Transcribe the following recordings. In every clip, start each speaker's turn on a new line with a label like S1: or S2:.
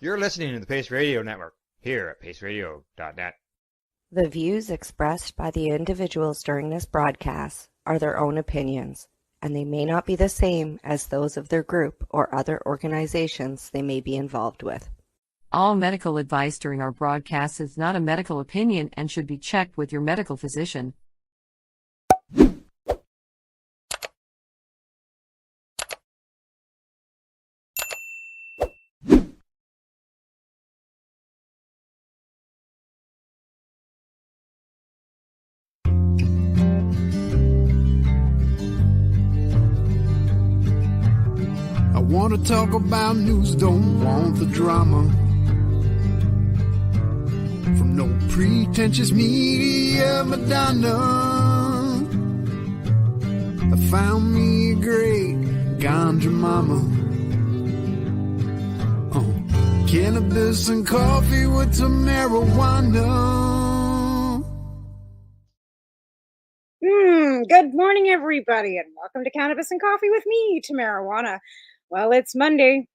S1: You're listening to the Pace Radio Network here at paceradio.net.
S2: The views expressed by the individuals during this broadcast are their own opinions, and they may not be the same as those of their group or other organizations they may be involved with.
S3: All medical advice during our broadcast is not a medical opinion and should be checked with your medical physician.
S4: I want to talk about news, don't want the drama. From no pretentious media Madonna. I found me a great ganja mama. Cannabis and coffee with some marijuana.
S5: Good morning, everybody, and welcome to Cannabis and Coffee with me, Tamarijuana. Well, it's Monday,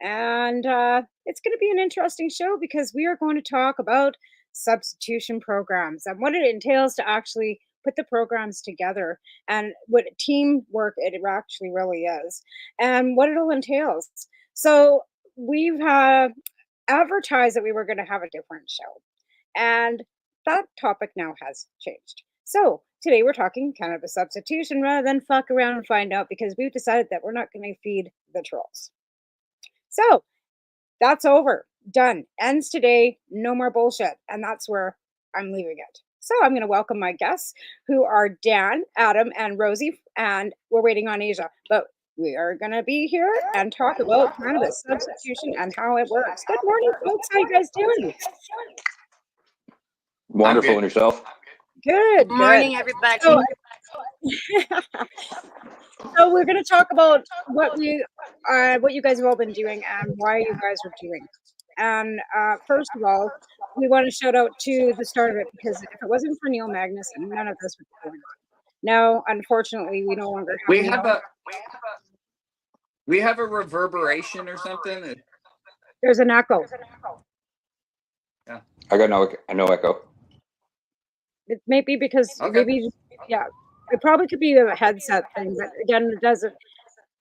S5: and it's going to be an interesting show because we are going to talk about substitution programs and what it entails to actually put the programs together and what teamwork it actually really is and what it all entails. So we've advertised that we were going to have a different show, and that topic now has changed. So today we're talking cannabis substitution rather than fuck around and find out, because we've decided that we're not going to feed the trolls. So that's over. Done. Ends today. No more bullshit. And that's where I'm leaving it. So I'm going to welcome my guests, who are Dan, Adam, and Rosie, and we're waiting on Asia. But we are going to be here and talk about cannabis substitution and how it works. Good morning, folks. How you guys doing?
S6: Wonderful. And yourself?
S5: Good
S7: morning, everybody.
S5: So we're going to talk about what you guys have all been doing and why you guys are doing it. And first of all, we want to shout out to the start of it, because if it wasn't for Neil Magnuson, none of this would be going on. Now, unfortunately, we no longer have.
S6: We have a reverberation or something.
S5: There's an echo.
S6: Yeah,
S4: I got no echo.
S5: It may be because maybe, yeah, it probably could be a headset thing, but again,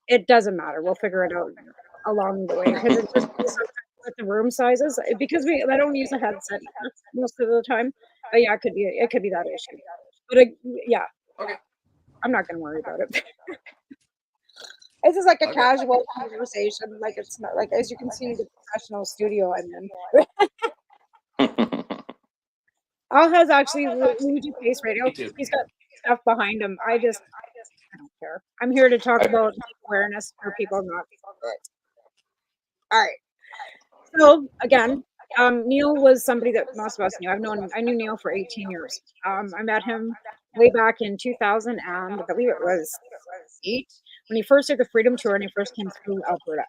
S5: it doesn't matter. We'll figure it out along the way, because it's just with the room sizes, because I don't use a headset most of the time. But yeah, it could be that issue. But yeah,
S6: okay,
S5: I'm not going to worry about it. This is like a casual conversation. Like, it's not like, as you can see, the professional studio I'm in. Al has actually, we do Pace Radio. He's got stuff behind him. I don't care. I'm here to talk about awareness for people not. All right. So again, Neil was somebody that most of us knew. I knew Neil for 18 years. I met him way back in 2000, and I believe it was 8, when he first did the Freedom Tour and he first came through Alberta.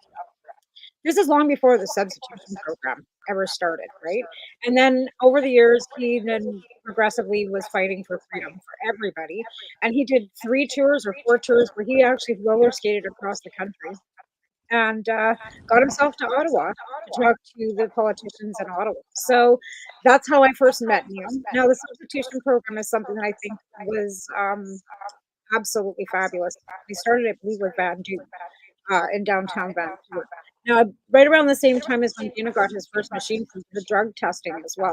S5: This is long before the substitution program ever started, right? And then over the years, he then progressively was fighting for freedom for everybody. And he did 3 tours or 4 tours where he actually roller skated across the country and got himself to Ottawa to talk to the politicians in Ottawa. So that's how I first met Neil. Now, the substitution program is something that I think was absolutely fabulous. We started it, I believe, with Van Duke in downtown Vancouver. Now, right around the same time as when Dina got his first machine for the drug testing as well.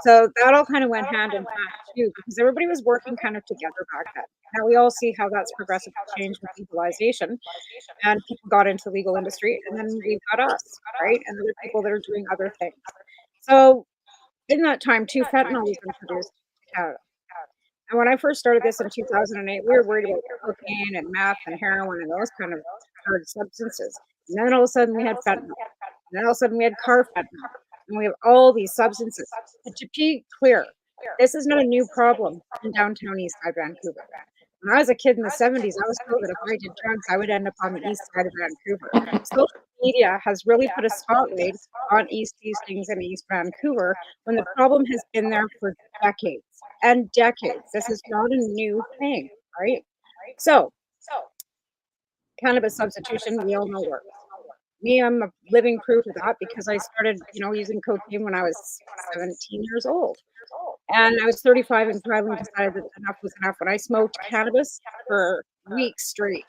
S5: So that all kind of went hand in hand too, because everybody was working kind of together back then. Now we all see how that's progressively changed with legalization, and people got into the legal industry, and then we've got us, right? And other people that are doing other things. So in that time too, fentanyl was introduced to Canada. And when I first started this in 2008, we were worried about cocaine and meth and heroin and those kind of hard substances. And then all of a sudden we had fentanyl. And then all of a sudden we had carfentanil. And we have all these substances. But to be clear, this is not a new problem in downtown East Side Vancouver. When I was a kid in the 70s, I was told that if I did drugs, I would end up on the east side of Vancouver. Social media has really put a spotlight on East Hastings and East Vancouver when the problem has been there for decades and decades. This is not a new thing, right? So, cannabis substitution, we all know works. me, I'm a living proof of that because I started, using cocaine when I was 17 years old. And I was 35 and finally decided that enough was enough. When I smoked cannabis for weeks straight,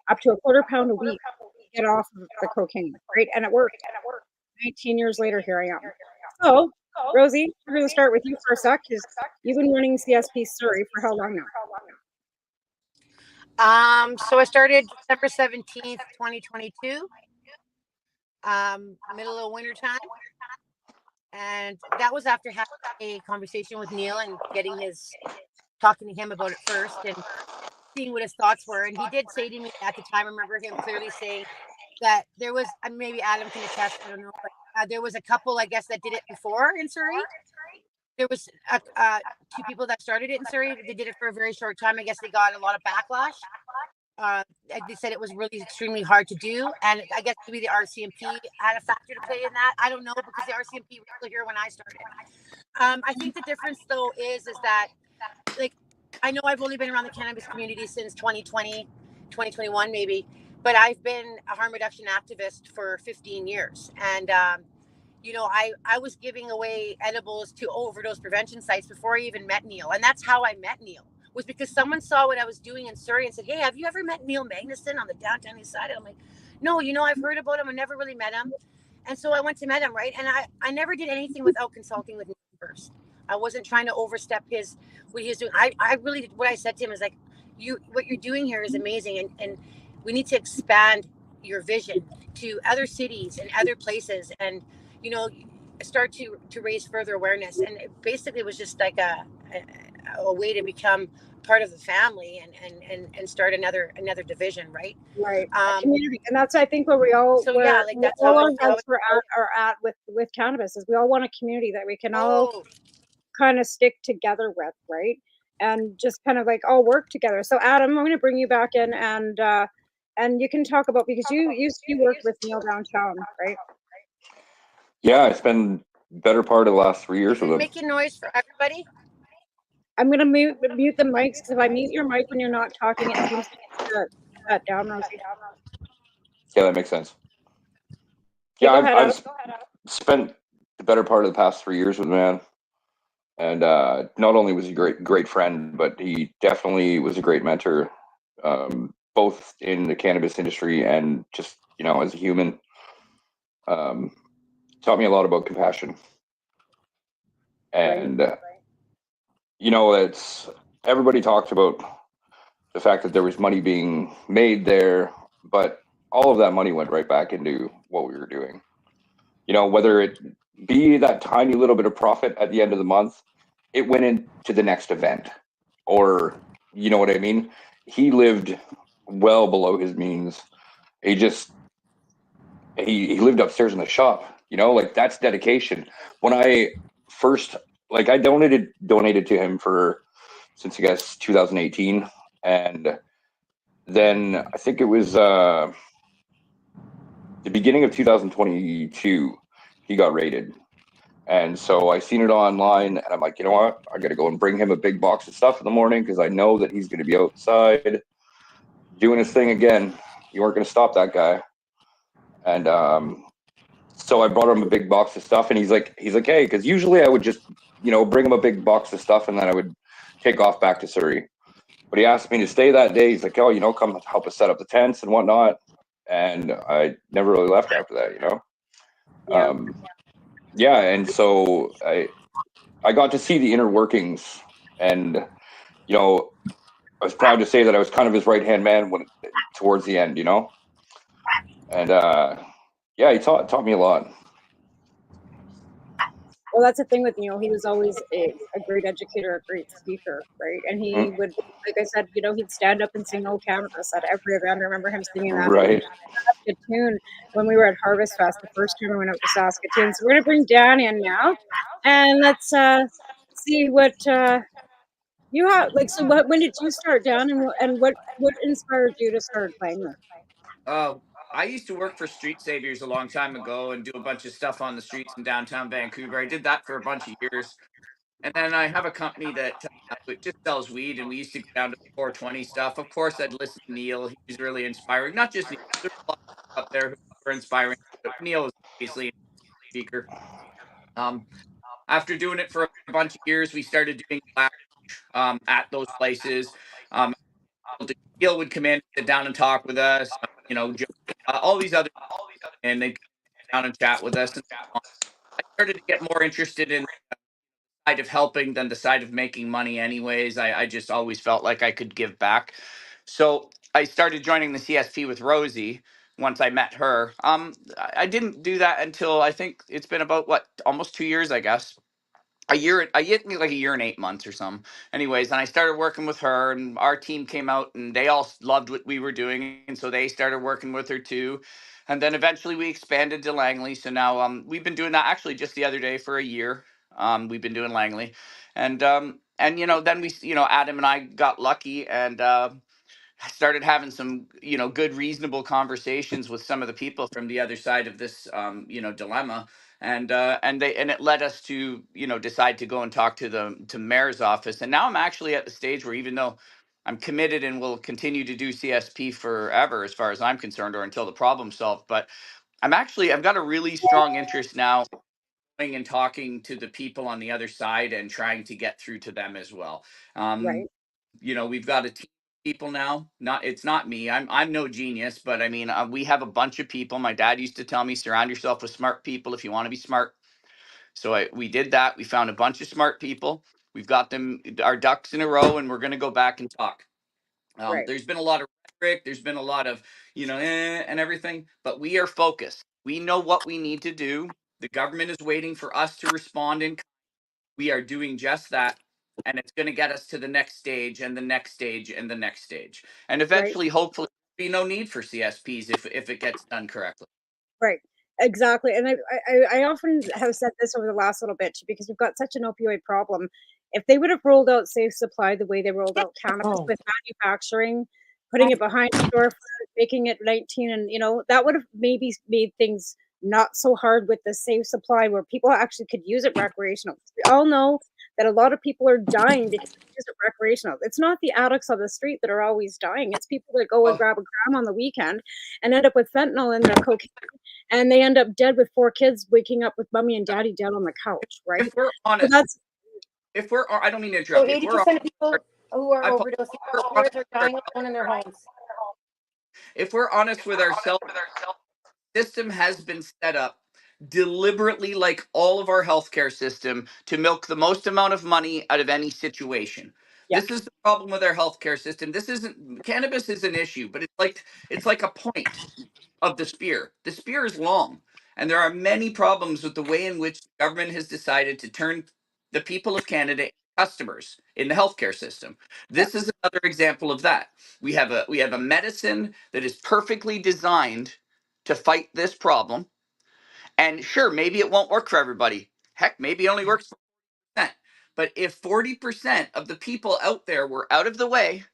S5: up to a quarter pound a week, to get off of the cocaine, right? And it worked. 19 years later, here I am. So, Rosie, we're going to start with you for a sec because you've been running CSP Surrey for how long now?
S7: So I started December 17th, 2022, middle of winter time. And that was after having a conversation with Neil and talking to him about it first and seeing what his thoughts were. And he did say to me at the time, I remember him clearly saying that there was, maybe Adam can attest, I don't know, but there was a couple, I guess, that did it before in Surrey. There was two people that started it in Surrey. They did it for a very short time. I guess they got a lot of backlash. They said it was really extremely hard to do, and I guess maybe the RCMP had a factor to play in that. I don't know, because the RCMP was here when I started. I think the difference, though, is that, like, I know I've only been around the cannabis community since 2020, 2021 maybe, but I've been a harm reduction activist for 15 years, and I was giving away edibles to overdose prevention sites before I even met Neil, and that's how I met Neil. Was because someone saw what I was doing in Surrey and said, "Hey, have you ever met Neil Magnuson on the downtown east side?" And I'm like, "No, I've heard about him. I never really met him." And so I went to meet him, right? And I never did anything without consulting with Neil first. I wasn't trying to overstep what he was doing. I really, what I said to him is like, what you're doing here is amazing, and we need to expand your vision to other cities and other places, and start to raise further awareness. And it basically was just like a way to become part of the family and start another division, right?
S5: Right. Community. And that's, I think, what we all,
S7: so yeah, like that's how
S5: we're at with cannabis, is we all want a community that we can all kind of stick together with, right? And just kind of like all work together. So Adam, I'm going to bring you back in, and you can talk about, because you worked with Neil downtown, right?
S8: Yeah, I spent better part of the last 3 years with him.
S7: Making noise for everybody.
S5: I'm going to mute the mics, because if I mute your mic when you're not talking, it seems to shut down, Rosie.
S8: Yeah, that makes sense.
S5: Yeah,
S8: I've spent the better part of the past 3 years with the man. And not only was he a great friend, but he definitely was a great mentor, both in the cannabis industry and just, as a human. Taught me a lot about compassion. And, it's, everybody talked about the fact that there was money being made there, but all of that money went right back into what we were doing. Whether it be that tiny little bit of profit at the end of the month, it went into the next event, or, you know what I mean? He lived well below his means. He lived upstairs in the shop, like that's dedication. When I first, like, I donated to him since I guess 2018. And then I think it was the beginning of 2022, he got raided. And so I seen it online, and I'm like, you know what? I got to go and bring him a big box of stuff in the morning, because I know that he's going to be outside doing his thing again. You weren't going to stop that guy. And so I brought him a big box of stuff, and he's like, hey, because usually I would just, bring him a big box of stuff, and then I would take off back to Surrey. But he asked me to stay that day. He's like, oh, come help us set up the tents and whatnot. And I never really left after that, Yeah, and so I got to see the inner workings, and I was proud to say that I was kind of his right-hand man towards the end, and yeah, he taught me a lot.
S5: Well, that's the thing with Neil. He was always a great educator, a great speaker, right? And he would, like I said, he'd stand up and sing "No Cannabis" at every event. I remember him singing that Saskatoon when we were at Harvest Fest the first time we went out to Saskatoon. So we're gonna bring Dan in now, and let's see what you have. Like, so when did you start, Dan, and what inspired you to start playing with?
S6: I used to work for Street Saviors a long time ago and do a bunch of stuff on the streets in downtown Vancouver. I did that for a bunch of years. And then I have a company that just sells weed, and we used to go down to 420 stuff. Of course, I'd listen to Neil. He's really inspiring. Not just Neil. There's a lot of people up there who inspiring. But Neil is obviously a speaker. After doing it for a bunch of years, we started doing at those places. Um, Neil would come in, sit down and talk with us. All these other, and they'd come down and chat with us. And I started to get more interested in the side of helping than the side of making money. Anyways, I just always felt like I could give back. So I started joining the CSP with Rosie once I met her. I didn't do that until I think it's been about almost 2 years, I guess. A year, like a year and 8 months or something. Anyways, and I started working with her, and our team came out, and they all loved what we were doing, and so they started working with her too. And then eventually we expanded to Langley. So now we've been doing that actually just the other day for a year. We've been doing Langley, and then we Adam and I got lucky, and I started having some, good, reasonable conversations with some of the people from the other side of this, dilemma, and it led us to, decide to go and talk to the mayor's office. And now I'm actually at the stage where, even though I'm committed and will continue to do CSP forever, as far as I'm concerned, or until the problem's solved, but I've got a really strong interest now in and talking to the people on the other side and trying to get through to them as well.
S5: Right.
S6: We've got a team of people now. It's not me. I'm no genius, but I mean, we have a bunch of people. My dad used to tell me, surround yourself with smart people if you want to be smart. So we did that. We found a bunch of smart people. We've got our ducks in a row, and we're going to go back and talk.
S5: Right.
S6: There's been a lot of rhetoric. There's been a lot of, and everything, but we are focused. We know what we need to do. The government is waiting for us to respond, and we are doing just that. And it's going to get us to the next stage and the next stage and the next stage. And eventually, hopefully, there'll be no need for CSPs if it gets done correctly.
S5: Right. Exactly. And I often have said this over the last little bit, because we've got such an opioid problem. If they would have rolled out safe supply the way they rolled out cannabis with manufacturing, putting it behind the storefront, making it 19, and that would have maybe made things not so hard with the safe supply, where people actually could use it recreational. We all know that a lot of people are dying because they use it recreational. It's not the addicts on the street that are always dying. It's people that go and grab a gram on the weekend and end up with fentanyl in their cocaine, and they end up dead with 4 kids, waking up with mommy and daddy dead on the couch, right?
S6: If we're honest, I don't mean to interrupt.
S7: So 80% of people who are overdosing opioids are dying alone in their homes.
S6: If we're honest with ourselves, system has been set up deliberately, like all of our healthcare system, to milk the most amount of money out of any situation. Yeah. This is the problem with our healthcare system. Cannabis is an issue, but it's like a point of the spear. The spear is long, and there are many problems with the way in which the government has decided to turn the people of Canada into customers in the healthcare system. This is another example of that. We have a medicine that is perfectly designed to fight this problem. And sure, maybe it won't work for everybody. Heck, maybe it only works for 40%. But if 40% of the people out there were out of the way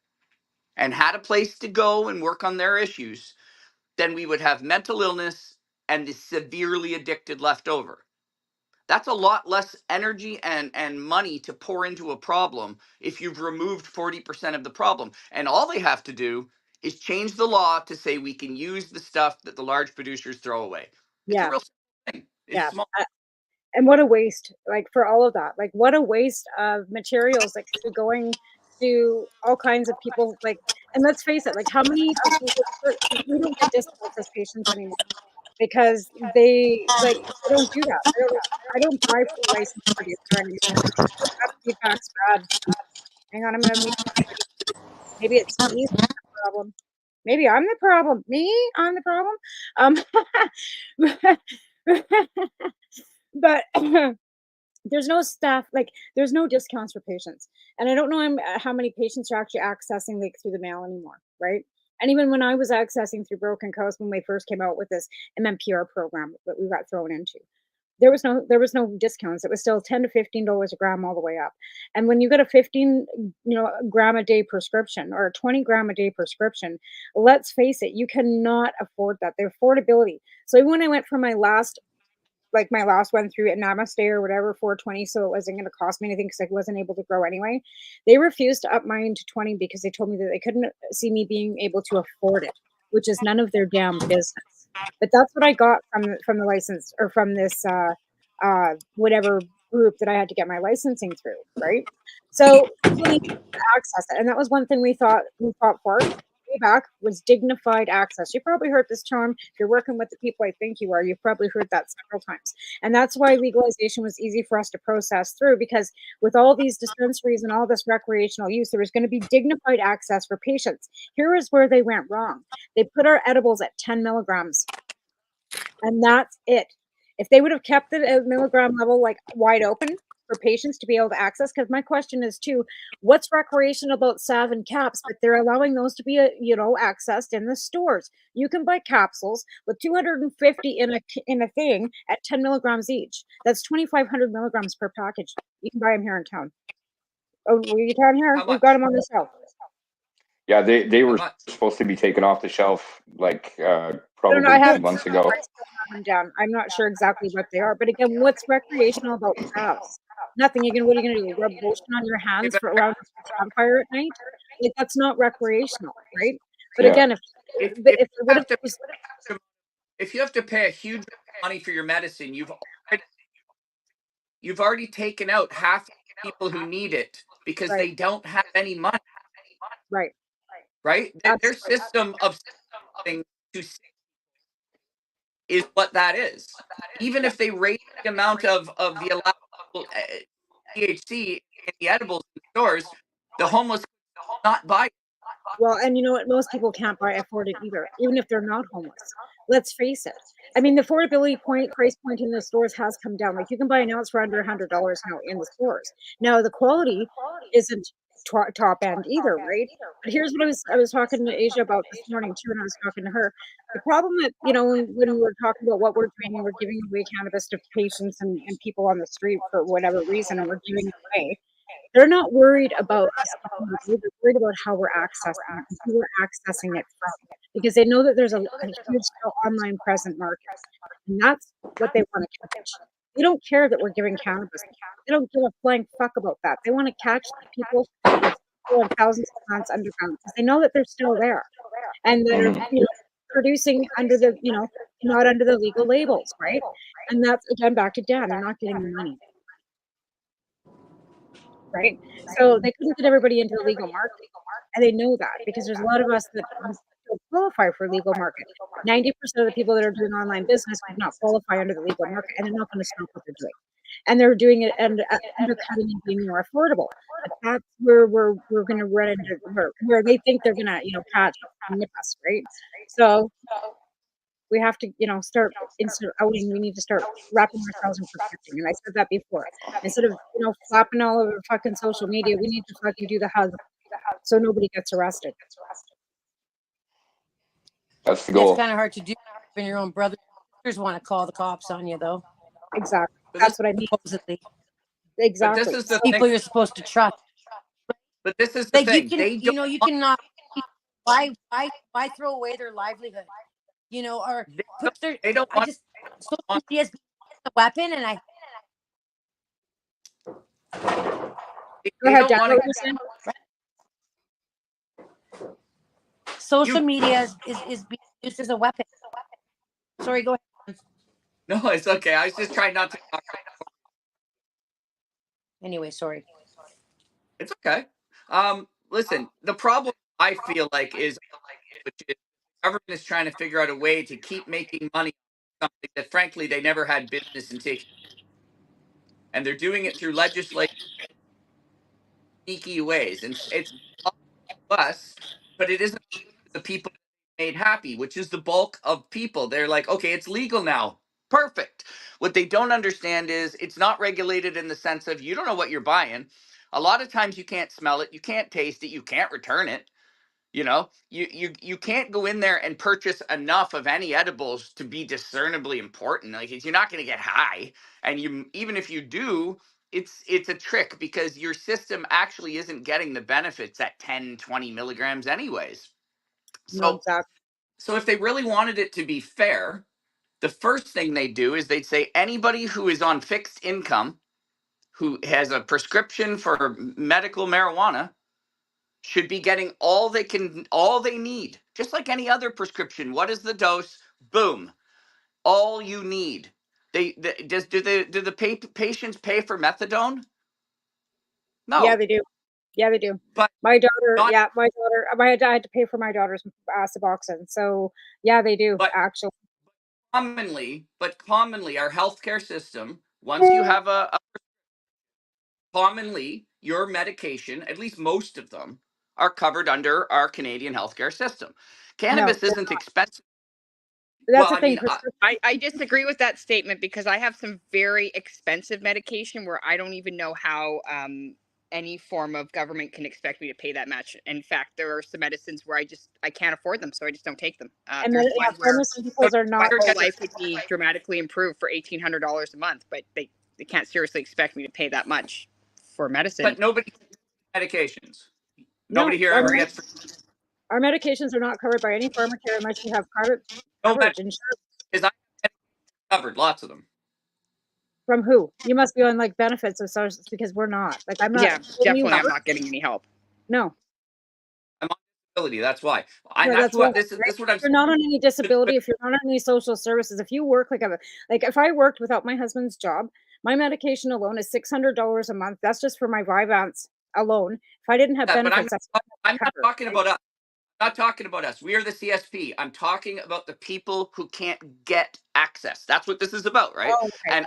S6: and had a place to go and work on their issues, then we would have mental illness and the severely addicted left over. That's a lot less energy and money to pour into a problem if you've removed 40% of the problem. And all they have to do is change the law to say we can use the stuff that the large producers throw away. It's a real simple thing. It's small.
S5: And what a waste, for all of that. What a waste of materials, going to all kinds of people. And let's face it, how many people, we don't get discounts as patients anymore, because they don't do that. I don't buy full license producer anymore. That feedback's bad. Hang on, I'm gonna maybe it's me the problem. Maybe I'm the problem. I'm the problem. But there's no staff, there's no discounts for patients. And I don't know how many patients are actually accessing through the mail anymore, right? And even when I was accessing through Broken Coast, when we first came out with this MMPR program that we got thrown into, there was no discounts. It was still $10 to $15 a gram all the way up. And when you get a 15 gram a day prescription, or a 20 gram a day prescription, let's face it, you cannot afford that. The affordability. So even when I went for my last one through at Namaste or whatever, $4.20, so it wasn't going to cost me anything because I wasn't able to grow anyway. They refused to up mine to $20 because they told me that they couldn't see me being able to afford it, which is none of their damn business. But that's what I got from the license, or from this whatever group that I had to get my licensing through, right? So people need to access it, and that was one thing we fought for way back, was dignified access. You probably heard this term. If you're working with the people I think you are, you've probably heard that several times. And that's why legalization was easy for us to process through, because with all these dispensaries and all this recreational use, there was going to be dignified access for patients. Here is where they went wrong. They put our edibles at 10 milligrams, and that's it. If they would have kept it at milligram level, like wide open for patients to be able to access, because my question is too, what's recreational about salve and caps? But they're allowing those to be, accessed in the stores. You can buy capsules with 250 in a thing at 10 milligrams each. That's 2,500 milligrams per package. You can buy them here in town. Oh, were you down here?
S6: How
S5: We've
S6: much?
S5: got them on the shelf.
S8: Yeah, they were
S6: How much?
S8: supposed to be taken off the shelf like
S5: I
S8: probably
S5: don't know. I
S8: 2
S5: haven't
S8: months ago.
S5: I still have them down. I'm not sure exactly what they are, but again, what's recreational about salves? Nothing. What are you gonna do? Rub lotion on your hands for around a campfire at night? Like, that's not recreational, right? But
S8: Yeah.
S5: again, if
S6: If
S5: but
S6: if
S5: if
S6: you
S5: what
S6: have
S5: if
S6: to
S5: it was
S6: if you have to pay a huge money for your medicine, you've already taken out half the people who need it because
S5: right,
S6: they don't have any money,
S5: right,
S6: right? Their
S5: absolutely.
S6: system of thing to is what that is. Even
S5: Yeah.
S6: if they raise the amount of the allowable THC in the edibles in the stores, the homeless not buy.
S5: Well, and you know what? Most people can't afford it either, even if they're not homeless. Let's face it. I mean, the affordability price point in the stores has come down. Like, you can buy an ounce for under $100 now in the stores. Now the quality isn't top end either, right? But here's what I was talking to Asia about this morning too, and I was talking to her. The problem that, when we're talking about what we're doing, and we're giving away cannabis to patients and people on the street for whatever reason, and we're giving it away, they're not worried about us giving it away. They're worried about how we're accessing it and who we're accessing it from, because they know that there's a huge still online present market, and that's what they want to catch. They don't care that we're giving cannabis. They don't give a flying fuck about that. They want to catch the people that's growing thousands of plants underground, because they know that they're still there, and they're, producing under the, not under the legal labels, right? And that's again back to Dan. They're not getting the money. Right? So they couldn't get everybody into the legal market. And they know that, because there's a lot of us that don't qualify for legal market. 90% of the people that are doing online business would not qualify under the legal market, and they're not going to stop what they're doing. And they're doing it and undercutting and being more affordable. But that's where we're going to run into where they think they're going to, catch and nip us, right? So we have to, start, instead of outing, we need to start wrapping ourselves in protecting. And I said that before. Instead of, flapping all over fucking social media, we need to fucking do the hug so nobody gets arrested.
S8: That's the
S7: Yeah, it's
S8: goal.
S7: kind of hard to do when your own brothers want to call the cops on you, though.
S5: Exactly.
S6: But
S5: That's what I mean.
S7: Supposedly,
S6: But this
S5: Exactly.
S6: is the
S7: people
S6: thing.
S7: you're supposed to trust.
S6: But this is the
S7: Like, you
S6: thing.
S7: can,
S6: They don't.
S7: you cannot. Why throw away their livelihood? Or
S6: They
S7: put their.
S6: they don't
S7: I
S6: want.
S7: just social media as a weapon, and
S5: Go
S6: They
S5: ahead,
S6: don't
S5: Dan.
S6: want
S5: What
S6: to.
S5: were you saying?
S7: social
S6: You
S7: media is being used as a weapon. Sorry, go ahead.
S6: no, it's okay. I was just trying not to talk.
S7: Anyway, sorry.
S6: It's okay. Listen, the problem I feel like is, which is, the government is trying to figure out a way to keep making money on something that, frankly, they never had business in taking, and they're doing it through legislation, sneaky ways, and it's up to us, but it isn't the people made happy, which is the bulk of people. They're like, okay, it's legal now. Perfect. What they don't understand is it's not regulated in the sense of you don't know what you're buying. A lot of times you can't smell it, you can't taste it, you can't return it. You can't go in there and purchase enough of any edibles to be discernibly important. Like, you're not going to get high, and you, even if you do, it's a trick, because your system actually isn't getting the benefits at 10, 20 milligrams anyways.
S5: No,
S6: So
S5: exactly.
S6: so if they really wanted it to be fair, the first thing they do is they'd say anybody who is on fixed income, who has a prescription for medical marijuana, should be getting all they need, just like any other prescription. What is the dose? Boom. All you need. Do the patients pay for methadone? No.
S5: Yeah, they do. Yeah, they do.
S6: But
S5: my daughter,
S6: not,
S5: my dad had to pay for my daughter's Suboxone. So yeah, they do
S6: but
S5: actually.
S6: commonly, our healthcare system, once you have commonly your medication, at least most of them, are covered under our Canadian healthcare system. Cannabis
S5: No,
S6: isn't expensive.
S5: that's
S6: Well,
S5: the
S6: I
S5: thing.
S6: mean,
S9: I disagree with that statement because I have some very expensive medication where I don't even know how any form of government can expect me to pay that much. In fact, there are some medicines where I can't afford them, so I just don't take them.
S5: And
S9: There's
S5: yeah,
S9: one where
S5: pharmaceuticals are
S9: my
S5: not.
S9: whole life would be dramatically improved for $1,800 a month, but they can't seriously expect me to pay that much for medicine.
S6: but nobody takes medications.
S5: No,
S6: Nobody here ever gets
S5: our medications are not covered by any pharmacare unless you have private
S6: no
S5: coverage insurance.
S6: Because I covered lots of them.
S5: From who? You must be on like benefits of social, because we're not. Like I'm not.
S9: Yeah, definitely I'm not getting any help.
S5: No.
S6: I'm on disability. That's why.
S5: No,
S6: That's what
S5: right,
S6: this is.
S5: right?
S6: This is what I'm
S5: If you're not on any disability, if you're not on any social services, if you work like if I worked without my husband's job, my medication alone is $600 a month. That's just for my Vyvanse alone. If I didn't have
S6: But
S5: benefits,
S6: I'm not talking about us. I'm not talking about us. We are the CSP. I'm talking about the people who can't get access. That's what this is about, right?
S5: Oh, okay.
S6: And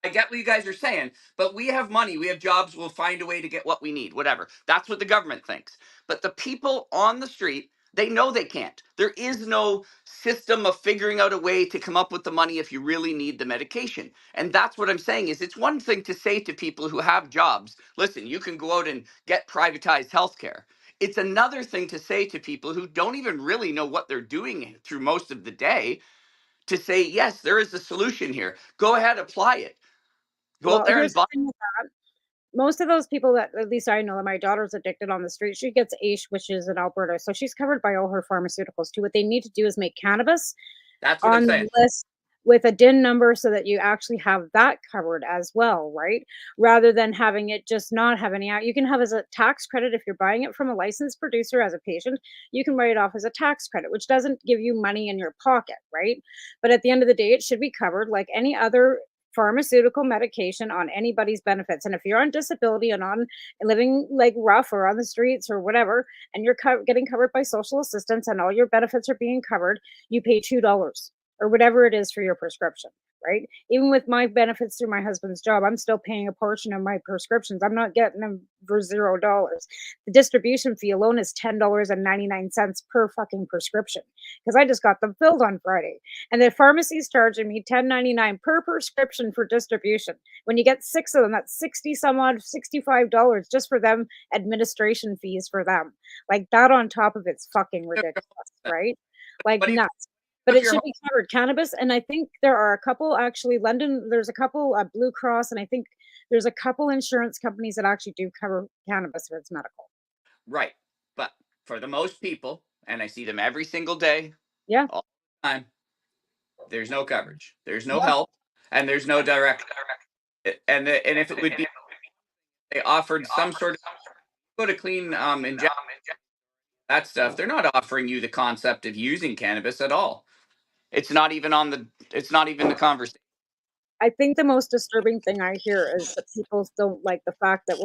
S6: I get what you guys are saying, but we have money, we have jobs, we'll find a way to get what we need, whatever. That's what the government thinks. But the people on the street, they know they can't. There is no system of figuring out a way to come up with the money if you really need the medication. And that's what I'm saying is it's one thing to say to people who have jobs, listen, you can go out and get privatized healthcare. It's another thing to say to people who don't even really know what they're doing through most of the day to say, yes, there is a solution here. Go ahead, apply it. Go out there and buy.
S5: Most of those people that, at least I know, that my daughter's addicted on the street, she gets AISH, which is in Alberta. So she's covered by all her pharmaceuticals too. What they need to do is make cannabis
S6: That's what I'm
S5: on
S6: saying.
S5: the list with a DIN number so that you actually have that covered as well, right? Rather than having it just not have any, you can have as a tax credit if you're buying it from a licensed producer as a patient, you can write it off as a tax credit, which doesn't give you money in your pocket, right? But at the end of the day, it should be covered like any other pharmaceutical medication on anybody's benefits. And if you're on disability and on living like rough or on the streets or whatever, and you're getting covered by social assistance and all your benefits are being covered, you pay $2 or whatever it is for your prescription, right? Even with my benefits through my husband's job, I'm still paying a portion of my prescriptions. I'm not getting them for $0. The distribution fee alone is $10.99 per fucking prescription because I just got them filled on Friday. And the pharmacy's charging me $10.99 per prescription for distribution. When you get 6 of them, that's 60 some odd, $65 just for them, administration fees for them. Like that on top of it's fucking ridiculous, right? Like nuts. But it should be covered, cannabis. And I think there are a couple, actually, London, there's a couple, Blue Cross, and I think there's a couple insurance companies that actually do cover cannabis if it's medical.
S6: Right. But for the most people, and I see them every single day, all the time, there's no coverage. There's no help, and there's no direct. And if it would be, they offered some sort of go to clean injection, that stuff. They're not offering you the concept of using cannabis at all. It's not even the conversation.
S5: I think the most disturbing thing I hear is that people don't like the fact that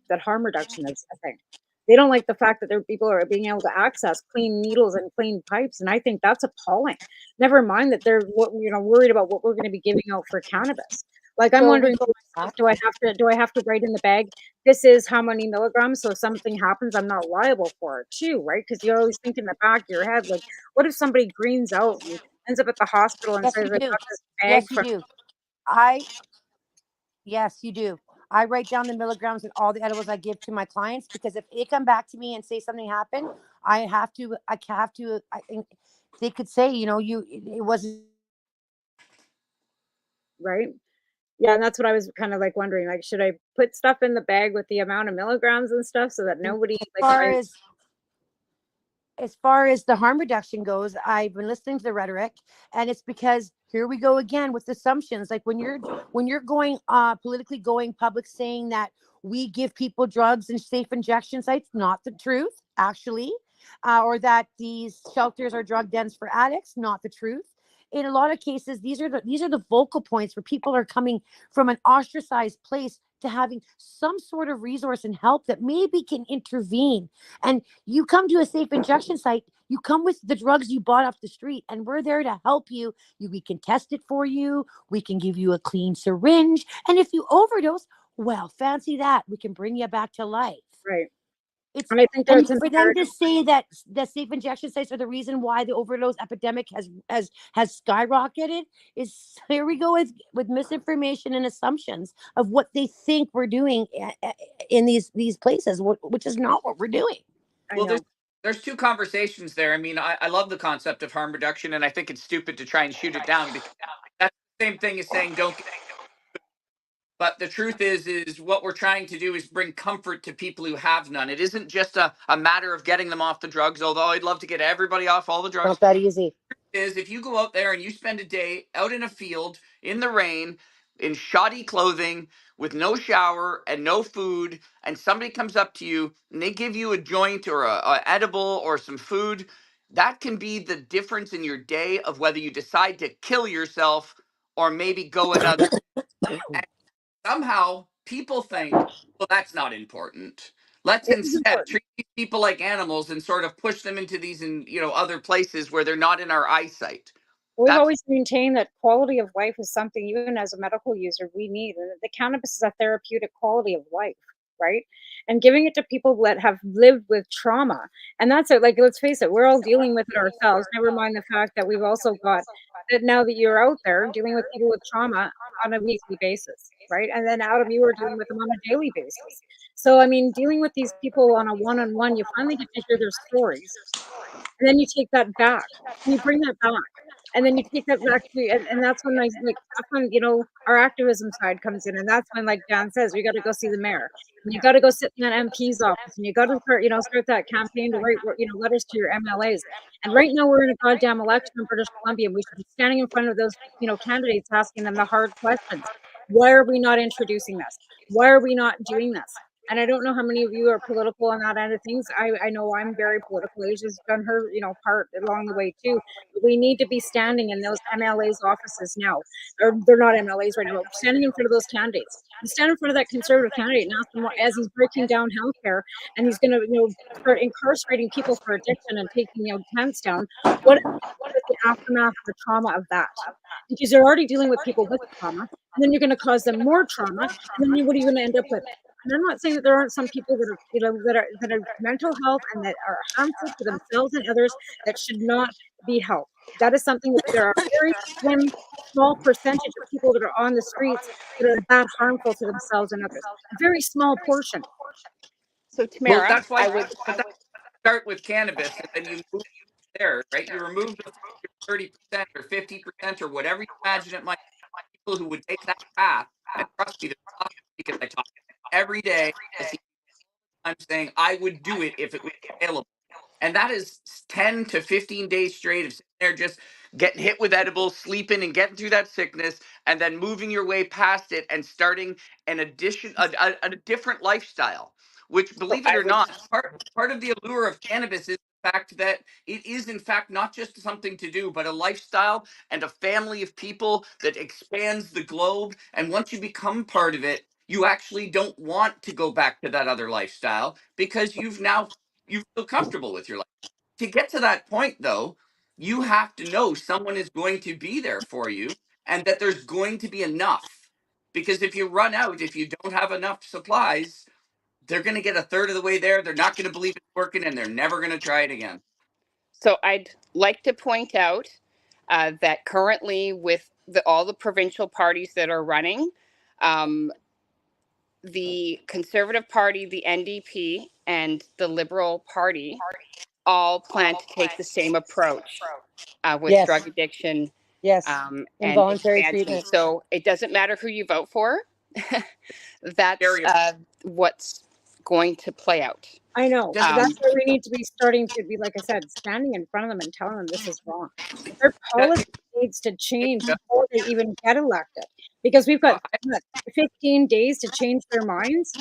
S5: that harm reduction is a thing. They don't like the fact that there people are being able to access clean needles and clean pipes, and I think that's appalling. Never mind that they're worried about what we're going to be giving out for cannabis. Like I'm wondering, do I have to write in the bag, this is how many milligrams, so if something happens, I'm not liable for it too, right? Because you always think in the back of your head, like, what if somebody greens out and ends up at the hospital and says, I got this bag
S7: Yes, you do. Yes, you do. I write down the milligrams and all the edibles I give to my clients because if they come back to me and say something happened, they could say, it wasn't
S5: right. Yeah, and that's what I was kind of like wondering. Like, should I put stuff in the bag with the amount of milligrams and stuff so that nobody
S7: as far as the harm reduction goes, I've been listening to the rhetoric, and it's because here we go again with assumptions. Like when you're going politically going public saying that we give people drugs and safe injection sites, not the truth, actually. or that these shelters are drug dens for addicts. Not the truth. In a lot of cases, these are the vocal points where people are coming from an ostracized place to having some sort of resource and help that maybe can intervene. And you come to a safe injection site, you come with the drugs you bought off the street, and we're there to help you. We can test it for you. We can give you a clean syringe. And if you overdose, well, fancy that. We can bring you back to life.
S5: Right.
S7: It's,
S5: and I think
S7: and
S5: that's
S7: for them to say that the safe injection sites are the reason why the overdose epidemic has skyrocketed is, here we go with misinformation and assumptions of what they think we're doing in these places, which is not what we're doing.
S6: Well, there's two conversations there. I mean, I love the concept of harm reduction, and I think it's stupid to try and shoot it down, because that's the same thing as saying don't get. But the truth is what we're trying to do is bring comfort to people who have none. It isn't just a matter of getting them off the drugs, although I'd love to get everybody off all the drugs.
S7: Not that easy.
S6: Is if you go out there and you spend a day out in a field in the rain, in shoddy clothing, with no shower and no food, and somebody comes up to you and they give you a joint or a edible or some food, that can be the difference in your day of whether you decide to kill yourself or maybe go another. And somehow people think, well, that's not important. Let's instead treat these people like animals and sort of push them into these other places where they're not in our eyesight.
S5: We've always maintained that quality of life is something, even as a medical user, we need. And the cannabis is a therapeutic quality of life, right? And giving it to people that have lived with trauma. And that's it. Like, let's face it, we're all dealing with it ourselves. Never mind the fact that we've also got that now that you're out there dealing with people with trauma on a weekly basis, right? And then out of you are dealing with them on a daily basis. So, I mean, dealing with these people on a one-on-one, you finally get to hear their stories. And then you take that back and you bring that back. And then you take that back to, and that's when that's when our activism side comes in, and that's when, like Dan says, we got to go see the mayor, and you got to go sit in that MP's office, and you got to start that campaign to write letters to your MLAs. And right now we're in a goddamn election in British Columbia, and we should be standing in front of those candidates asking them the hard questions. Why are we not introducing this? Why are we not doing this? And I don't know how many of you are political on that end of things. I know I'm very political. Asia's done her, part along the way too. But we need to be standing in those MLA's offices now. Or they're not MLAs right now. Standing in front of those candidates. And stand in front of that conservative candidate and ask them, as he's breaking down healthcare and he's going to start incarcerating people for addiction and taking tents down. What is the aftermath of the trauma of that? Because you're already dealing with people with trauma, and then you're going to cause them more trauma, and then what are you going to end up with? And I'm not saying that there aren't some people that are that are mental health and that are harmful to themselves and others that should not be helped. That is something that there are a very slim, small percentage of people that are on the streets that are that harmful to themselves and others. A very small portion.
S9: So Tamara,
S6: that's why I would start with cannabis, and then you move there, right? You remove the 30% or 50% or whatever you imagine it might be, people who would take that path. And trust me, because I talk every day, I'm saying I would do it if it was available. And that is 10 to 15 days straight of sitting there just getting hit with edibles, sleeping and getting through that sickness, and then moving your way past it and starting a different lifestyle, which, believe it or not, part of the allure of cannabis is the fact that it is, in fact, not just something to do, but a lifestyle and a family of people that expands the globe. And once you become part of it, you actually don't want to go back to that other lifestyle because you feel comfortable with your life. To get to that point, though, you have to know someone is going to be there for you and that there's going to be enough. Because if you run out, if you don't have enough supplies, they're going to get a third of the way there. They're not going to believe it's working, and they're never going to try it again.
S9: So I'd like to point out that currently with all the provincial parties that are running, the Conservative Party, the NDP, and the Liberal Party all plan to take the same approach with drug addiction.
S7: Yes.
S9: And
S7: Involuntary treatment.
S9: So it doesn't matter who you vote for. That's what's going to play out.
S5: I know. That's where we need to be starting to be, like I said, standing in front of them and telling them this is wrong. Their policy needs to change before they even get elected. Because we've got 15 days to change their minds.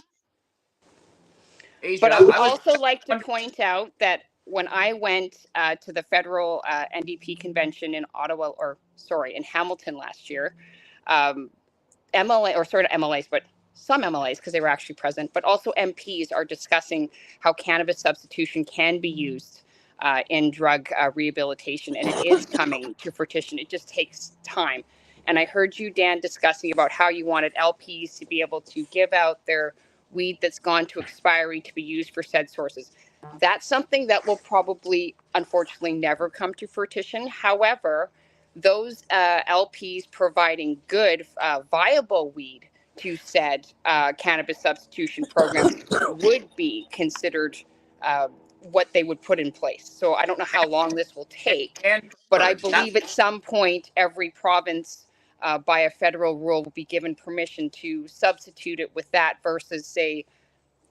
S9: But I would also like to point out that when I went to the federal NDP convention in in Hamilton last year, MLA, or sort of MLAs, but some MLAs, because they were actually present, but also MPs are discussing how cannabis substitution can be used in drug rehabilitation, and it is coming to fruition. It just takes time. And I heard you, Dan, discussing about how you wanted LPs to be able to give out their weed that's gone to expiry to be used for said sources. That's something that will probably, unfortunately, never come to fruition. However, those LPs providing good, viable weed to said cannabis substitution program would be considered what they would put in place. So I don't know how long this will take, but I believe at some point every province by a federal rule will be given permission to substitute it with that versus, say,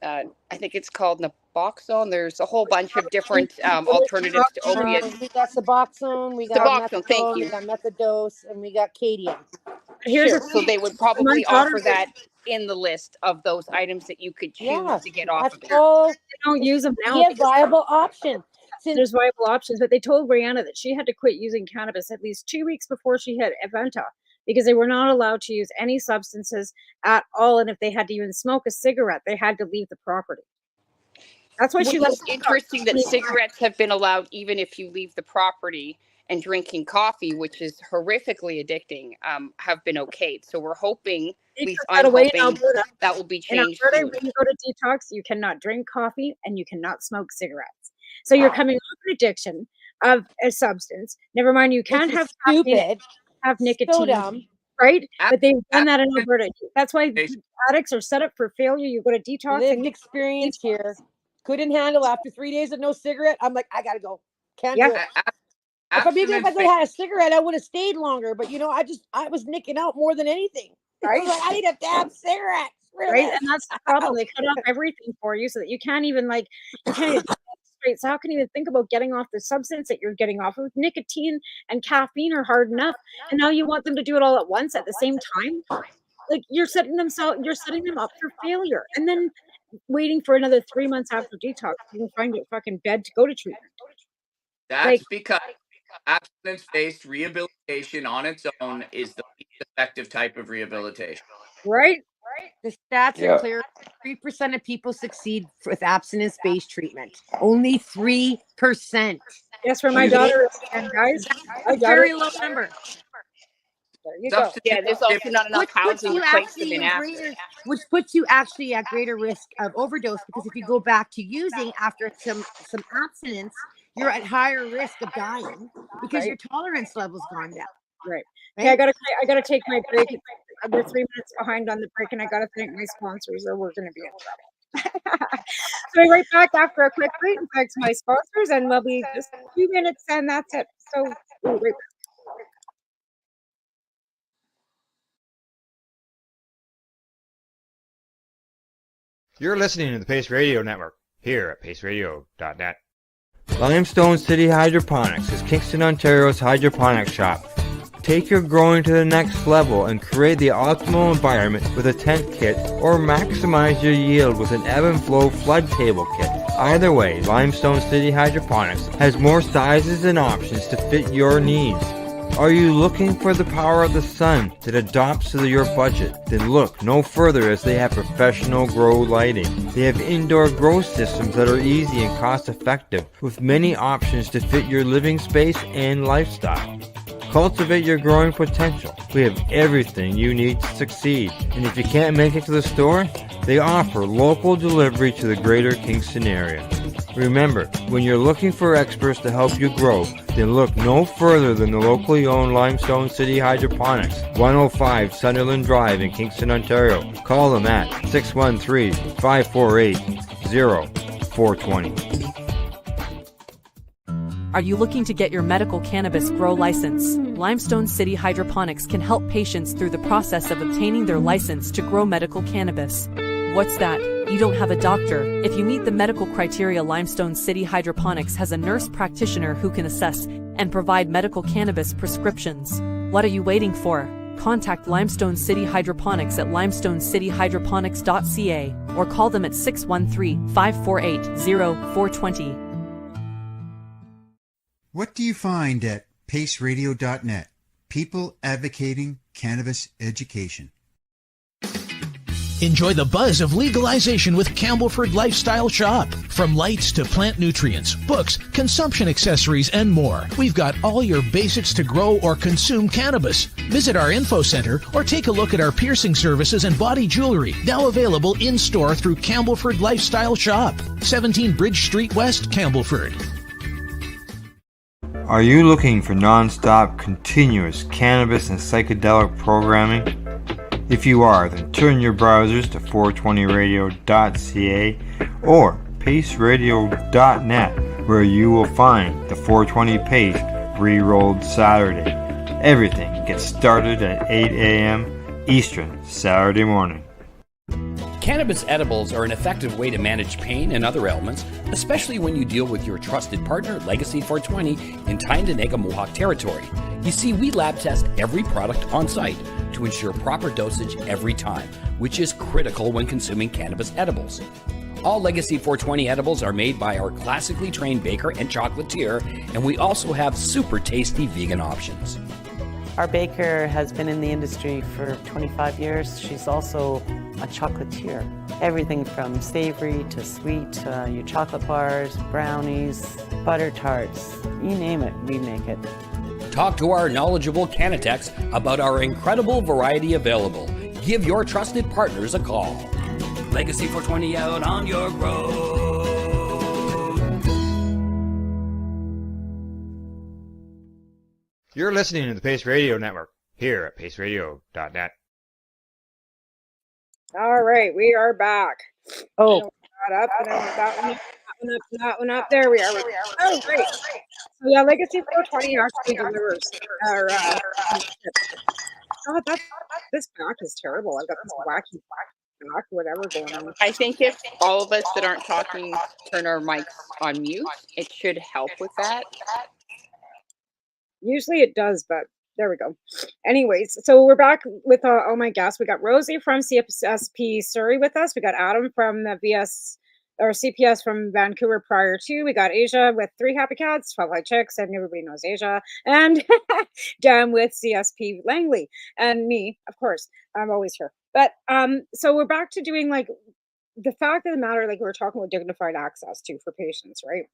S9: I think it's called naloxone. There's a whole bunch of different alternatives to opiates.
S7: We got Suboxone, we got
S9: Suboxone, thank you.
S7: we got Methadose, and we got Cadian.
S9: Sure. So they would probably offer that in the list of those items that you could choose to get off of it.
S5: They don't use them now.
S7: Yeah, viable option.
S5: There's viable options, but they told Brianna that she had to quit using cannabis at least 2 weeks before she hit Eventa, because they were not allowed to use any substances at all. And if they had to even smoke a cigarette, they had to leave the property. That's why she
S9: was interesting that cigarettes have been allowed even if you leave the property, and drinking coffee, which is horrifically addicting, have been okayed. So we're hoping, at least I'm hoping, that will be changed.
S5: In Alberta, when you go to detox, you cannot drink coffee and you cannot smoke cigarettes. So you're coming off an addiction of a substance. Never mind, you can't have
S7: stupid,
S5: have nicotine,
S7: so dumb,
S5: right? But they've done that in Alberta. That's why addicts are set up for failure. You go to detox.
S7: Lived experience here. Couldn't handle after 3 days of no cigarette. I'm like, I gotta go. Can't do it. If I could have had a cigarette, I would have stayed longer. But I was nicking out more than anything.
S5: Right?
S7: Like, I need a damn cigarette.
S5: Right? And that's the problem. They cut off everything for you so that you can't even straight. So how can you even think about getting off the substance that you're getting off of? Nicotine and caffeine are hard enough, and now you want them to do it all at once at the same time. Like you're setting them up for failure, and then waiting for another 3 months after detox to find a fucking bed to go to treatment.
S6: That's because abstinence-based rehabilitation on its own is the least effective type of rehabilitation.
S5: Right?
S7: The stats are clear. 3% of people succeed with abstinence-based treatment. Only 3%.
S5: Yes, for my daughter, and guys,
S7: a very low number.
S9: Yeah, there's also not enough housing to place them in after.
S7: Which puts you actually at greater risk of overdose, because if you go back to using after some abstinence, you're at higher risk of dying because your tolerance level's gone down.
S5: Right. Okay, I gotta take my break. We're 3 minutes behind on the break, and I gotta thank my sponsors, or we're gonna be in trouble. So we're right back after a quick break. Thanks to my sponsors, and we'll be just 2 minutes, and that's it. So we'll be right back.
S1: You're listening to the Pace Radio Network here at paceradio.net.
S10: Limestone City Hydroponics is Kingston, Ontario's hydroponics shop. Take your growing to the next level and create the optimal environment with a tent kit, or maximize your yield with an ebb and flow flood table kit. Either way, Limestone City Hydroponics has more sizes and options to fit your needs. Are you looking for the power of the sun that adapts to your budget? Then look no further, as they have professional grow lighting. They have indoor grow systems that are easy and cost effective, with many options to fit your living space and lifestyle. Cultivate your growing potential. We have everything you need to succeed. And if you can't make it to the store, they offer local delivery to the greater Kingston area. Remember, when you're looking for experts to help you grow, then look no further than the locally owned Limestone City Hydroponics, 105 Sunderland Drive in Kingston, Ontario. Call them at 613-548-0420.
S11: Are you looking to get your medical cannabis grow license? Limestone City Hydroponics can help patients through the process of obtaining their license to grow medical cannabis. What's that? You don't have a doctor? If you meet the medical criteria, Limestone City Hydroponics has a nurse practitioner who can assess and provide medical cannabis prescriptions. What are you waiting for? Contact Limestone City Hydroponics at limestonecityhydroponics.ca or call them at 613-548-0420.
S12: What do you find at paceradio.net? People advocating cannabis education.
S13: Enjoy the buzz of legalization with Campbellford Lifestyle Shop. From lights to plant nutrients, books, consumption accessories, and more. We've got all your basics to grow or consume cannabis. Visit our info center or take a look at our piercing services and body jewelry, now available in-store through Campbellford Lifestyle Shop. 17 Bridge Street West, Campbellford.
S10: Are you looking for non-stop, continuous cannabis and psychedelic programming? If you are, then turn your browsers to 420radio.ca or paceradio.net, where you will find the 420 Pace re-rolled Saturday. Everything gets started at 8 a.m. Eastern Saturday morning.
S14: Cannabis edibles are an effective way to manage pain and other ailments, especially when you deal with your trusted partner, Legacy 420, in Tyendinaga Mohawk territory. You see, we lab test every product on site to ensure proper dosage every time, which is critical when consuming cannabis edibles. All Legacy 420 edibles are made by our classically trained baker and chocolatier, and we also have super tasty vegan options.
S15: Our baker has been in the industry for 25 years. She's also a chocolatier. Everything from savory to sweet, your chocolate bars, brownies, butter tarts, you name it, we make it.
S14: Talk to our knowledgeable Cannatex about our incredible variety available. Give your trusted partners a call. Legacy 420 out on your road.
S1: You're listening to the Pace Radio Network here at paceradio.net.
S5: All right, we are back. Oh, got up and then that one up. There we are. Oh, great. So yeah, Legacy 420 actually delivers our. God, this back is terrible. I've got this wacky back, whatever going on.
S9: I think if all of us that aren't talking turn our mics on mute, it should help with that.
S5: Usually it does, but there we go. Anyways, so we're back with all my guests. We got Rosie from CSP Surrey with us. We got Adam from the VS or CPS from Vancouver prior to. We got Asia with 3 Happy Cats, 12 High Chicks, and everybody knows Asia. And Dan with CSP Langley. And me, of course. I'm always here. But so we're back to doing like the fact of the matter, like we were talking about dignified access to for patients, right?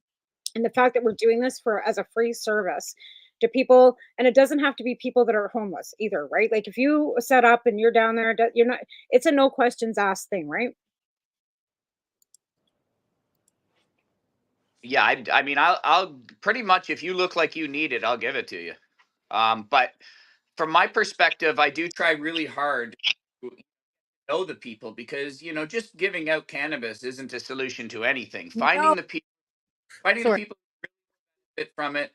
S5: And the fact that we're doing this as a free service to people, and it doesn't have to be people that are homeless either, right? Like if you set up and you're down there, you're not, it's a no questions asked thing, right?
S6: Yeah, I mean, I'll pretty much, if you look like you need it, I'll give it to you. But from my perspective, I do try really hard to know the people, because, you know, just giving out cannabis isn't a solution to anything. Finding the people from it,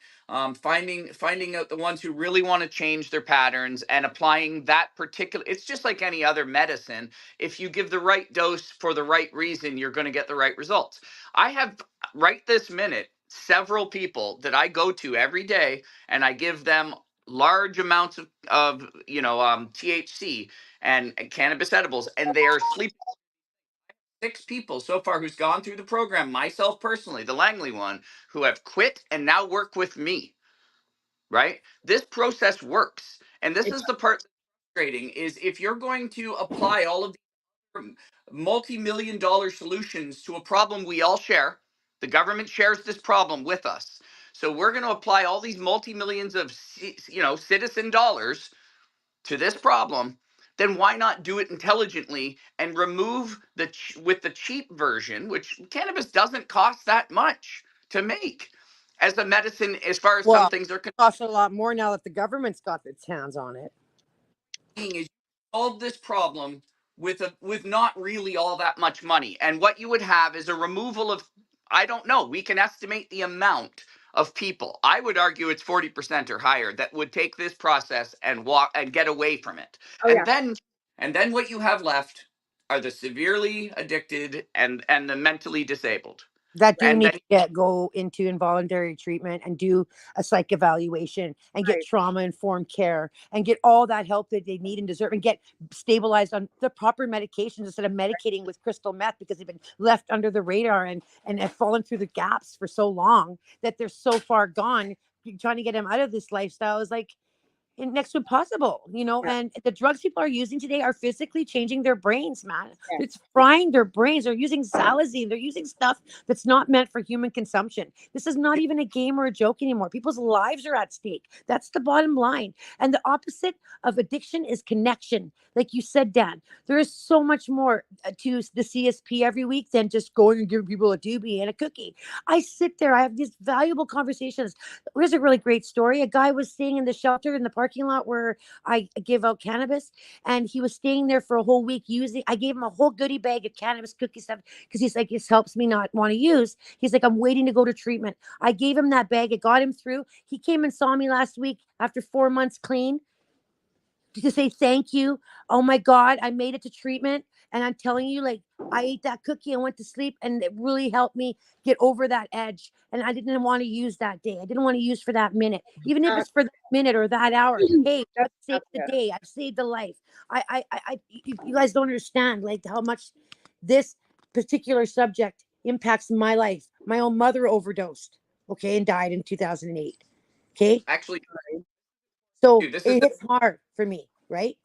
S6: finding out the ones who really want to change their patterns and applying that particular, it's just like any other medicine. If you give the right dose for the right reason, you're going to get the right results. I have right this minute several people that I go to every day, and I give them large amounts of THC and cannabis edibles, and they are sleeping. 6 people so far who's gone through the program, myself personally, the Langley one, who have quit and now work with me, right? This process works. And this is the part that's frustrating, is if you're going to apply all of the multi-million-dollar solutions to a problem we all share, the government shares this problem with us. So we're going to apply all these multi-millions of, citizen dollars to this problem, then why not do it intelligently and remove with the cheap version, which cannabis doesn't cost that much to make as a medicine, as far as some things are concerned.
S7: It costs a lot more now that the government's got its hands on it.
S6: Is you solve this problem with not really all that much money, and what you would have is a removal of, I don't know, we can estimate the amount of people. I would argue it's 40% or higher that would take this process and walk and get away from it. And then what you have left are the severely addicted and the mentally disabled.
S7: That do need to go into involuntary treatment and do a psych evaluation and get trauma-informed care and get all that help that they need and deserve and get stabilized on the proper medications instead of medicating with crystal meth, because they've been left under the radar and have fallen through the gaps for so long that they're so far gone trying to get him out of this lifestyle is like next to impossible, you know. And the drugs people are using today are physically changing their brains, man. It's frying their brains. They're using xylazine. They're using stuff that's not meant for human consumption. This is not even a game or a joke anymore. People's lives are at stake. That's the bottom line. And the opposite of addiction is connection. Like you said, Dan, there is so much more to the CSP every week than just going and giving people a doobie and a cookie. I sit there. I have these valuable conversations. Here's a really great story. A guy was staying in the shelter in the parking lot where I give out cannabis, and he was staying there for a whole week using. I gave him a whole goodie bag of cannabis cookie stuff because he's like, this helps me not want to use. He's like, I'm waiting to go to treatment. I gave him that bag. It got him through. He came and saw me last week after 4 months clean to say thank you. Oh my God, I made it to treatment. And I'm telling you, like, I ate that cookie and went to sleep, and it really helped me get over that edge. And I didn't want to use that day. I didn't want to use for that minute, even if it's for that minute or that hour. Hey, I've saved the day. I've saved the life. You guys don't understand, like, how much this particular subject impacts my life. My own mother overdosed, okay, and died in 2008. Okay.
S6: Actually,
S7: so
S6: dude,
S7: it hits hard for me, right?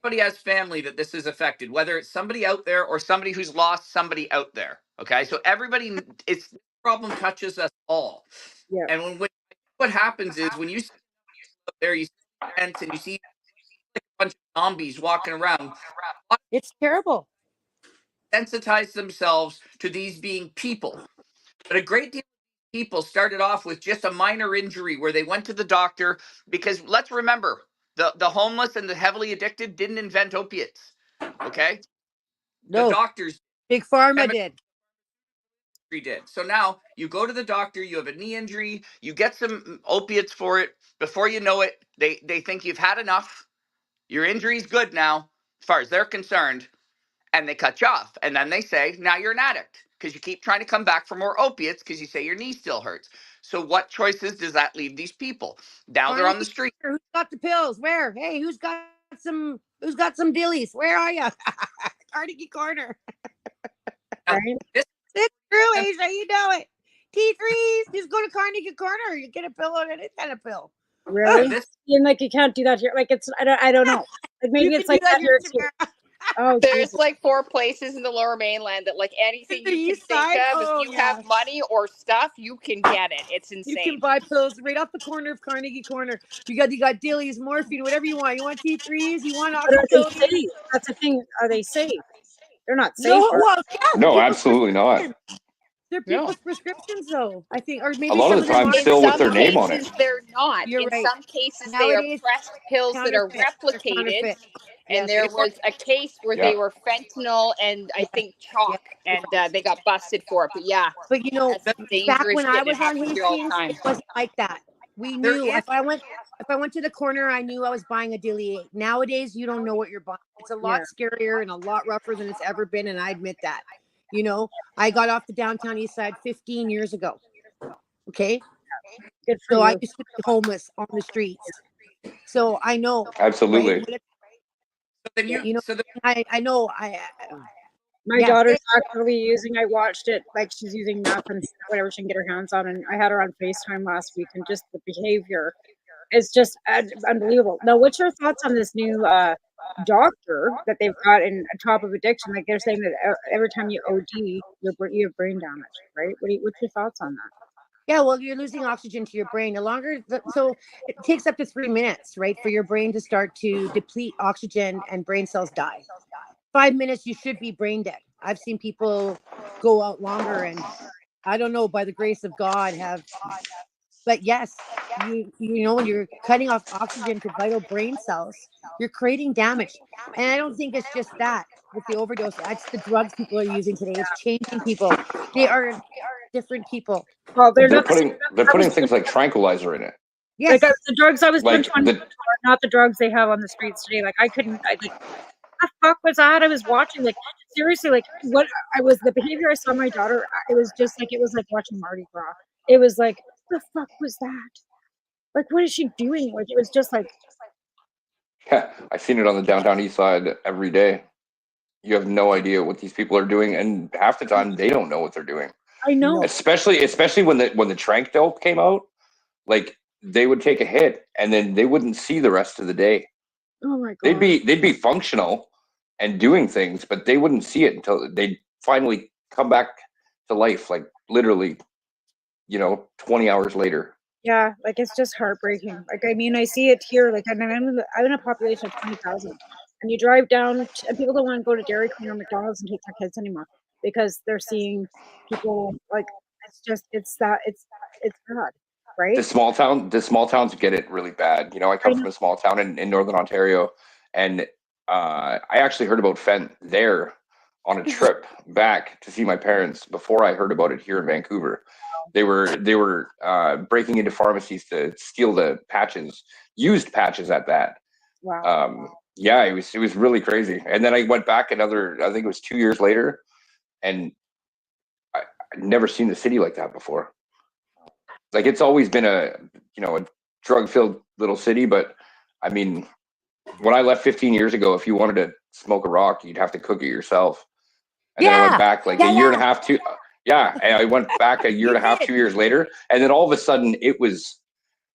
S6: Everybody has family that this is affected, whether it's somebody out there or somebody who's lost somebody out there. Okay, so everybody, it's this problem touches us all.
S5: Yeah.
S6: And what happens is when you sit out there, you see tents and you see like a bunch of zombies walking around.
S7: It's terrible.
S6: Sensitize themselves to these being people, but a great deal of people started off with just a minor injury where they went to the doctor because let's remember. The homeless and the heavily addicted didn't invent opiates, okay?
S7: No.
S6: The doctors,
S7: Big Pharma did.
S6: So now you go to the doctor, you have a knee injury, you get some opiates for it. Before you know it, they think you've had enough. Your injury's good now, as far as they're concerned, and they cut you off. And then they say, now you're an addict because you keep trying to come back for more opiates because you say your knee still hurts. So what choices does that leave these people? Now they're on the street.
S7: Who's got the pills? Where? Hey, who's got some dillies? Where are you? Carnegie Corner. It's true, Asia. You know it. T3s. Just go to Carnegie Corner. You get a pill on any kind of pill.
S5: Really? And like you can't do that here. Like it's I don't know. Like maybe it's like that here too. Oh,
S9: there's like 4 places in the Lower Mainland that like anything you can think of, if you have money or stuff, you can get it. It's insane.
S7: You can buy pills right off the corner of Carnegie Corner. You got dillies, morphine, whatever you want. You want T3s? You want oxycodone?
S5: That's the thing. Are they safe? They're not safe.
S7: No, well, yeah,
S8: no, absolutely not.
S7: They're people's prescriptions, though. I think, or maybe
S8: a lot of the time, still with their name on it.
S9: They're not.
S7: You're
S9: in
S7: right.
S9: some cases,
S7: Nowadays,
S9: they are pressed pills that are replicated. And there was a case where they were fentanyl and I think chalk, and they got busted for it. But yeah,
S7: but you know, back when I was on Hastings, it wasn't like that. We knew if I went to the corner, I knew I was buying a dilly 8. Nowadays, you don't know what you're buying. It's a lot scarier and a lot rougher than it's ever been, and I admit that. You know, I got off the downtown east side 15 years ago. Okay, so I used to be homeless on the streets, so I know
S8: absolutely.
S7: Right? You know, I know.
S5: My daughter's actually using. I watched it. Like she's using meth and whatever she can get her hands on, and I had her on FaceTime last week, and just the behavior is just unbelievable. Now, what's your thoughts on this new doctor that they've got in top of addiction? Like they're saying that every time you OD, you have brain damage, right? What's your thoughts on that?
S7: Yeah, well, you're losing oxygen to your brain. So it takes up to 3 minutes, right, for your brain to start to deplete oxygen and brain cells die. 5 minutes, you should be brain dead. I've seen people go out longer, and I don't know, by the grace of God, but yes, you know, when you're cutting off oxygen to vital brain cells, you're creating damage. And I don't think it's just that with the overdose. That's the drugs people are using today. It's changing people. They are different people.
S5: Well,
S8: they're putting things like tranquilizer in it.
S5: Yes. Like the drugs I was like not the drugs they have on the streets today. Like what the fuck was that? I was watching, like, seriously, like the behavior I saw my daughter, it was like watching Mardi Gras. It was like, what the fuck was that? Like, what is she doing? Like, it was just like.
S8: Yeah, I've seen it on the downtown east side every day. You have no idea what these people are doing, and half the time they don't know what they're doing.
S5: I know.
S8: Especially when the trank dope came out. like they would take a hit and then they wouldn't see the rest of the day.
S5: Oh my god.
S8: They'd be functional and doing things, but they wouldn't see it until they'd finally come back to life, like literally, 20 hours later.
S5: Yeah, like it's just heartbreaking. Like, I mean, I see it here. Like, I'm in a population of 20,000, and you drive down, and people don't want to go to Dairy Queen or McDonald's and take their kids anymore because they're seeing people like it's bad, right?
S8: The small towns get it really bad. I come from a small town in Northern Ontario, and I actually heard about fent there on a trip back to see my parents before I heard about it here in Vancouver. They were breaking into pharmacies to steal the patches, used patches at that.
S5: Wow.
S8: Yeah, it was really crazy. And then I went back I think it was 2 years later, and I'd never seen the city like that before. Like, it's always been a drug-filled little city, but I mean, when I left 15 years ago, if you wanted to smoke a rock, you'd have to cook it yourself. And then I went back like a year and a half to. Yeah, and I went back a year and a half, 2 years later, and then all of a sudden it was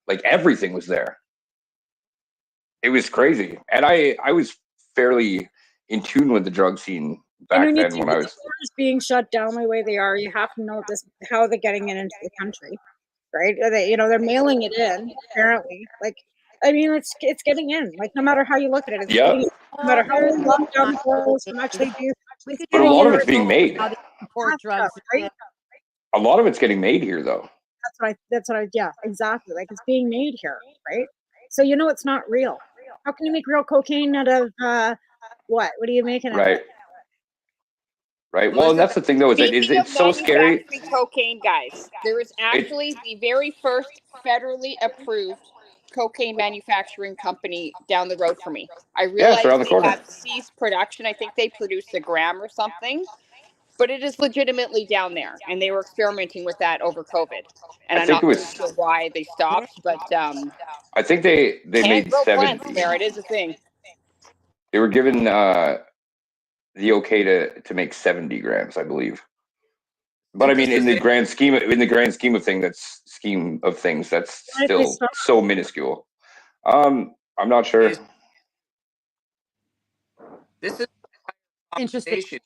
S8: like everything was there. It was crazy, and I was fairly in tune with the drug scene back then when I was
S5: being shut down the way they are. You have to know how they're getting it into the country, right? They're mailing it in apparently. Like, I mean, it's getting in. Like, no matter how you look at it, it's getting in. No matter how they lock down the doors, how much they do.
S8: But a lot of it's being made.
S5: Drugs, right?
S8: A lot of it's getting made here, though.
S5: Yeah, exactly. Like, it's being made here, right? So it's not real. How can you make real cocaine out of what? What are you making out of?
S8: Right. Well, and that's the thing, though, is it's so scary.
S9: Cocaine, guys. There is actually the very first federally approved cocaine manufacturing company down the road for me. I realize
S8: around the
S9: they
S8: corner.
S9: have ceased production. I think they produced a gram or something, but it is legitimately down there, and they were experimenting with that over COVID. And I'm not really sure why they stopped, but
S8: I think they made 70.
S9: There, it is a thing.
S8: They were given the okay to make 70 grams, I believe. But I mean, in the grand scheme of things, that's still so minuscule. I'm not sure.
S6: This is
S7: interesting.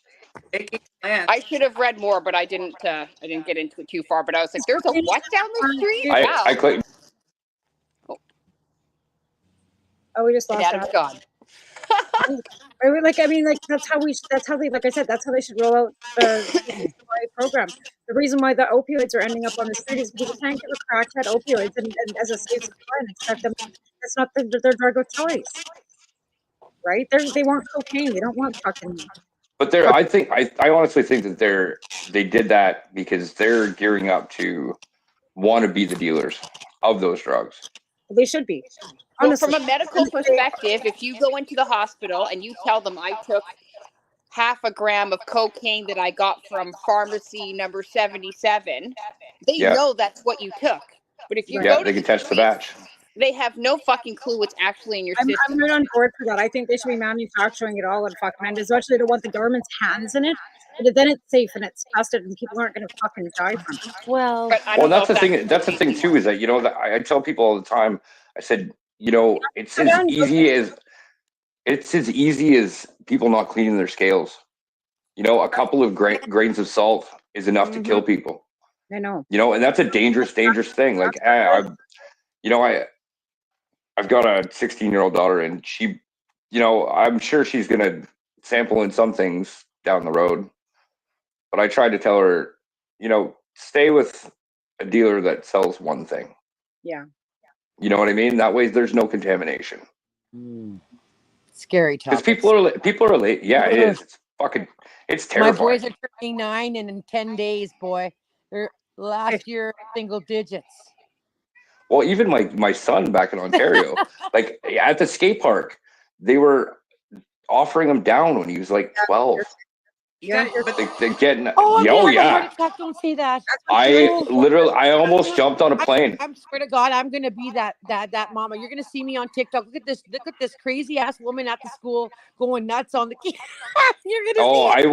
S9: I should have read more, but I didn't get into it too far. But I was like, "There's a what down the street?" Wow.
S8: I clicked.
S5: Oh, we just lost
S9: Adam's gone.
S5: Like, that's how they, like I said, that's how they should roll out the program. The reason why the opioids are ending up on the street is because you can't give a crackhead opioids and as a safe supply and expect them. That's not their drug of choice, right? They want cocaine. They don't want fucking.
S8: But I honestly think that they did that because they're gearing up to want to be the dealers of those drugs.
S5: They should be.
S9: Well, from a medical perspective, if you go into the hospital and you tell them I took half a gram of cocaine that I got from pharmacy number 77, they know that's what you took. But if you go to
S8: they can test the batch.
S9: They have no fucking clue what's actually in your system.
S5: I'm right on board for that. I think they should be manufacturing it all and fucking end. As much as they don't want the government's hands in it, but then it's safe and it's tested and people aren't going to fucking die from it.
S2: Well,
S8: that's the thing. That's the thing too. Is that that I tell people all the time. I said, it's as easy as people not cleaning their scales. A couple of grains of salt is enough to kill people.
S5: I know.
S8: And that's a dangerous thing. Like I've got a 16-year-old daughter, and she, I'm sure she's gonna sample in some things down the road. But I tried to tell her, stay with a dealer that sells one thing.
S5: Yeah.
S8: You know what I mean? That way, there's no contamination.
S7: Scary topic.
S8: Because people are late. Yeah, it is. It's terrifying.
S7: My boys are turning 9 in 10 days, boy. They're last year single digits.
S8: Well, even my son back in Ontario, like at the skate park, they were offering him down when he was like 12.
S7: Yeah,
S8: they're getting.
S7: Don't say that.
S8: I almost jumped on a plane.
S7: I swear to God, I'm gonna be that mama. You're gonna see me on TikTok. Look at this crazy ass woman at the school going nuts on the kid. You're gonna.
S8: I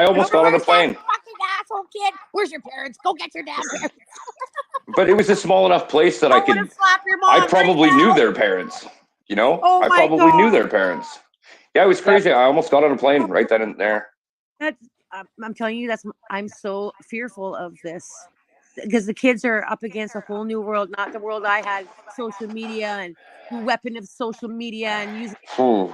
S8: almost got on a plane.
S7: Fucking asshole kid. Where's your parents? Go get your damn parents.
S8: But it was a small enough place that
S7: I
S8: I
S7: want
S8: could.
S7: to slap your mom.
S8: I probably
S7: right now.
S8: knew their parents. You know,
S7: Oh
S8: I
S7: my
S8: probably knew
S7: God.
S8: their parents. Yeah, it was crazy. I almost got on a plane right then and there.
S7: That's, I'm telling you, I'm so fearful of this because the kids are up against a whole new world, not the world I had. Social media and the weapon of social media and using.
S8: Ooh.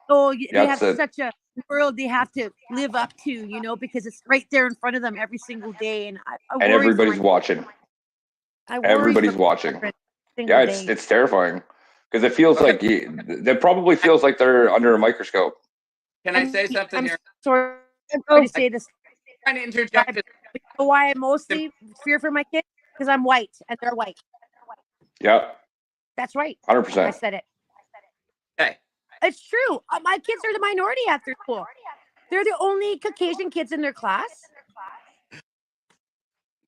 S7: Oh, they have
S8: That's
S7: such a world they have to live up to, you know, because it's right there in front of them every single day, and I
S8: and
S7: worry
S8: everybody's
S7: for my,
S8: watching.
S7: I worry
S8: Everybody's
S7: for
S8: watching.
S7: every
S8: Yeah,
S7: single day.
S8: it's terrifying because it feels like it probably feels like they're under a microscope.
S6: Can I say something
S7: I'm
S6: here?
S7: sorry to say this.
S6: I'm trying to interject.
S7: You know why I mostly fear for my kids? Because I'm white and they're white.
S8: Yeah,
S7: That's right.
S8: 100%.
S7: I said it.
S6: Okay.
S7: It's true. My kids are the minority at their school. They're the only Caucasian kids in their class.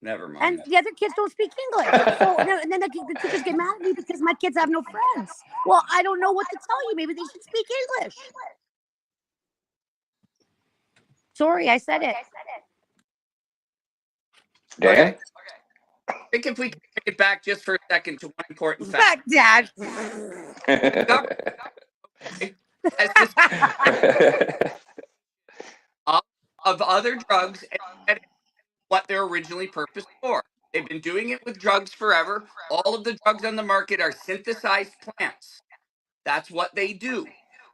S6: Never mind.
S7: And the other kids don't speak English. So and then the teachers get mad at me because my kids have no friends. Well, I don't know what to tell you. Maybe they should speak English. Sorry, I said it.
S8: Dan?
S6: Okay. I think if we can bring it back just for a second to one important fact.
S7: Dad.
S6: Of other drugs and what they're originally purposed for. They've been doing it with drugs forever. All of the drugs on the market are synthesized plants. That's what they do.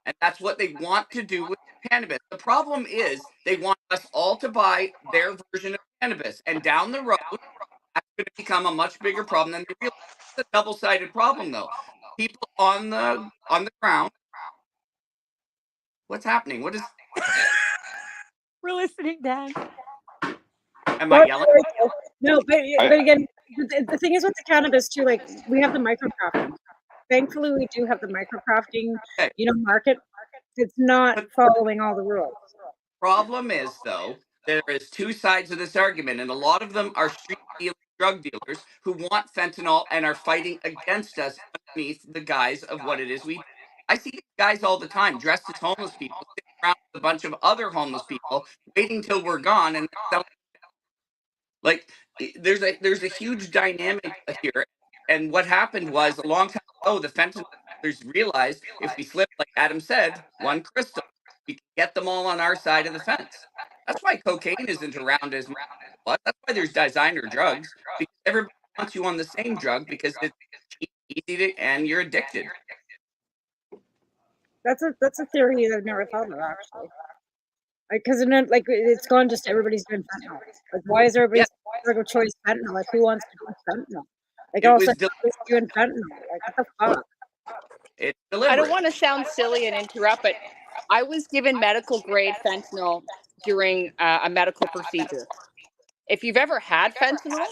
S6: And that's what they want to do with cannabis. The problem is they want us all to buy their version of cannabis. And down the road, that's going to become a much bigger problem than they realize. It's a double-sided problem, though. People on the ground. What's happening? What is?
S7: We're listening, Dad.
S6: Am I yelling?
S5: No, but again, the thing is with the cannabis too, like we have the microcrafting. Thankfully, we do have the microcrafting, market. It's not following all the rules.
S6: Problem is, though, there is two sides of this argument, and a lot of them are street dealing drug dealers who want fentanyl and are fighting against us underneath the guise of what it is we do. I see these guys all the time dressed as homeless people, sitting around with a bunch of other homeless people, waiting till we're gone, and like there's a huge dynamic here. And what happened was a long time ago, the fentanyl dealers realized if we slip, like Adam said, one crystal, we can get them all on our side of the fence. That's why cocaine isn't around as much. That's why there's designer drugs, because everybody wants you on the same drug because it's cheap, easy to, and you're addicted.
S5: That's a theory that I've never thought of actually. Because like it's gone just everybody's doing fentanyl. Like why is everybody drug choice fentanyl? Like who wants to do fentanyl? Like all of a sudden doing fentanyl. Like what the fuck?
S6: It's
S9: I
S6: deliberate.
S9: don't want to sound silly and interrupt, but I was given medical grade fentanyl during a medical procedure. If you've ever had fentanyl,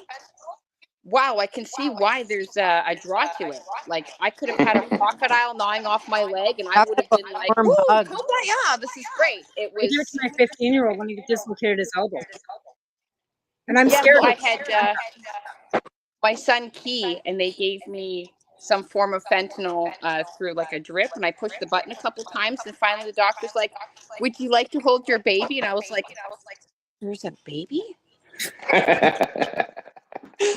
S9: wow, I can see why there's a draw to it. Like I could have had a crocodile gnawing off my leg, and I would have been like, "Woo, yeah, this is great." It
S5: I gave it
S9: was.
S5: to my 15-year-old when he dislocated his elbow, and I'm
S9: Yeah,
S5: scared.
S9: so I had my son Key, and they gave me some form of fentanyl through like a drip, and I pushed the button a couple times, and finally the doctor's like, "Would you like to hold your baby?" And I was like, "There's a baby?"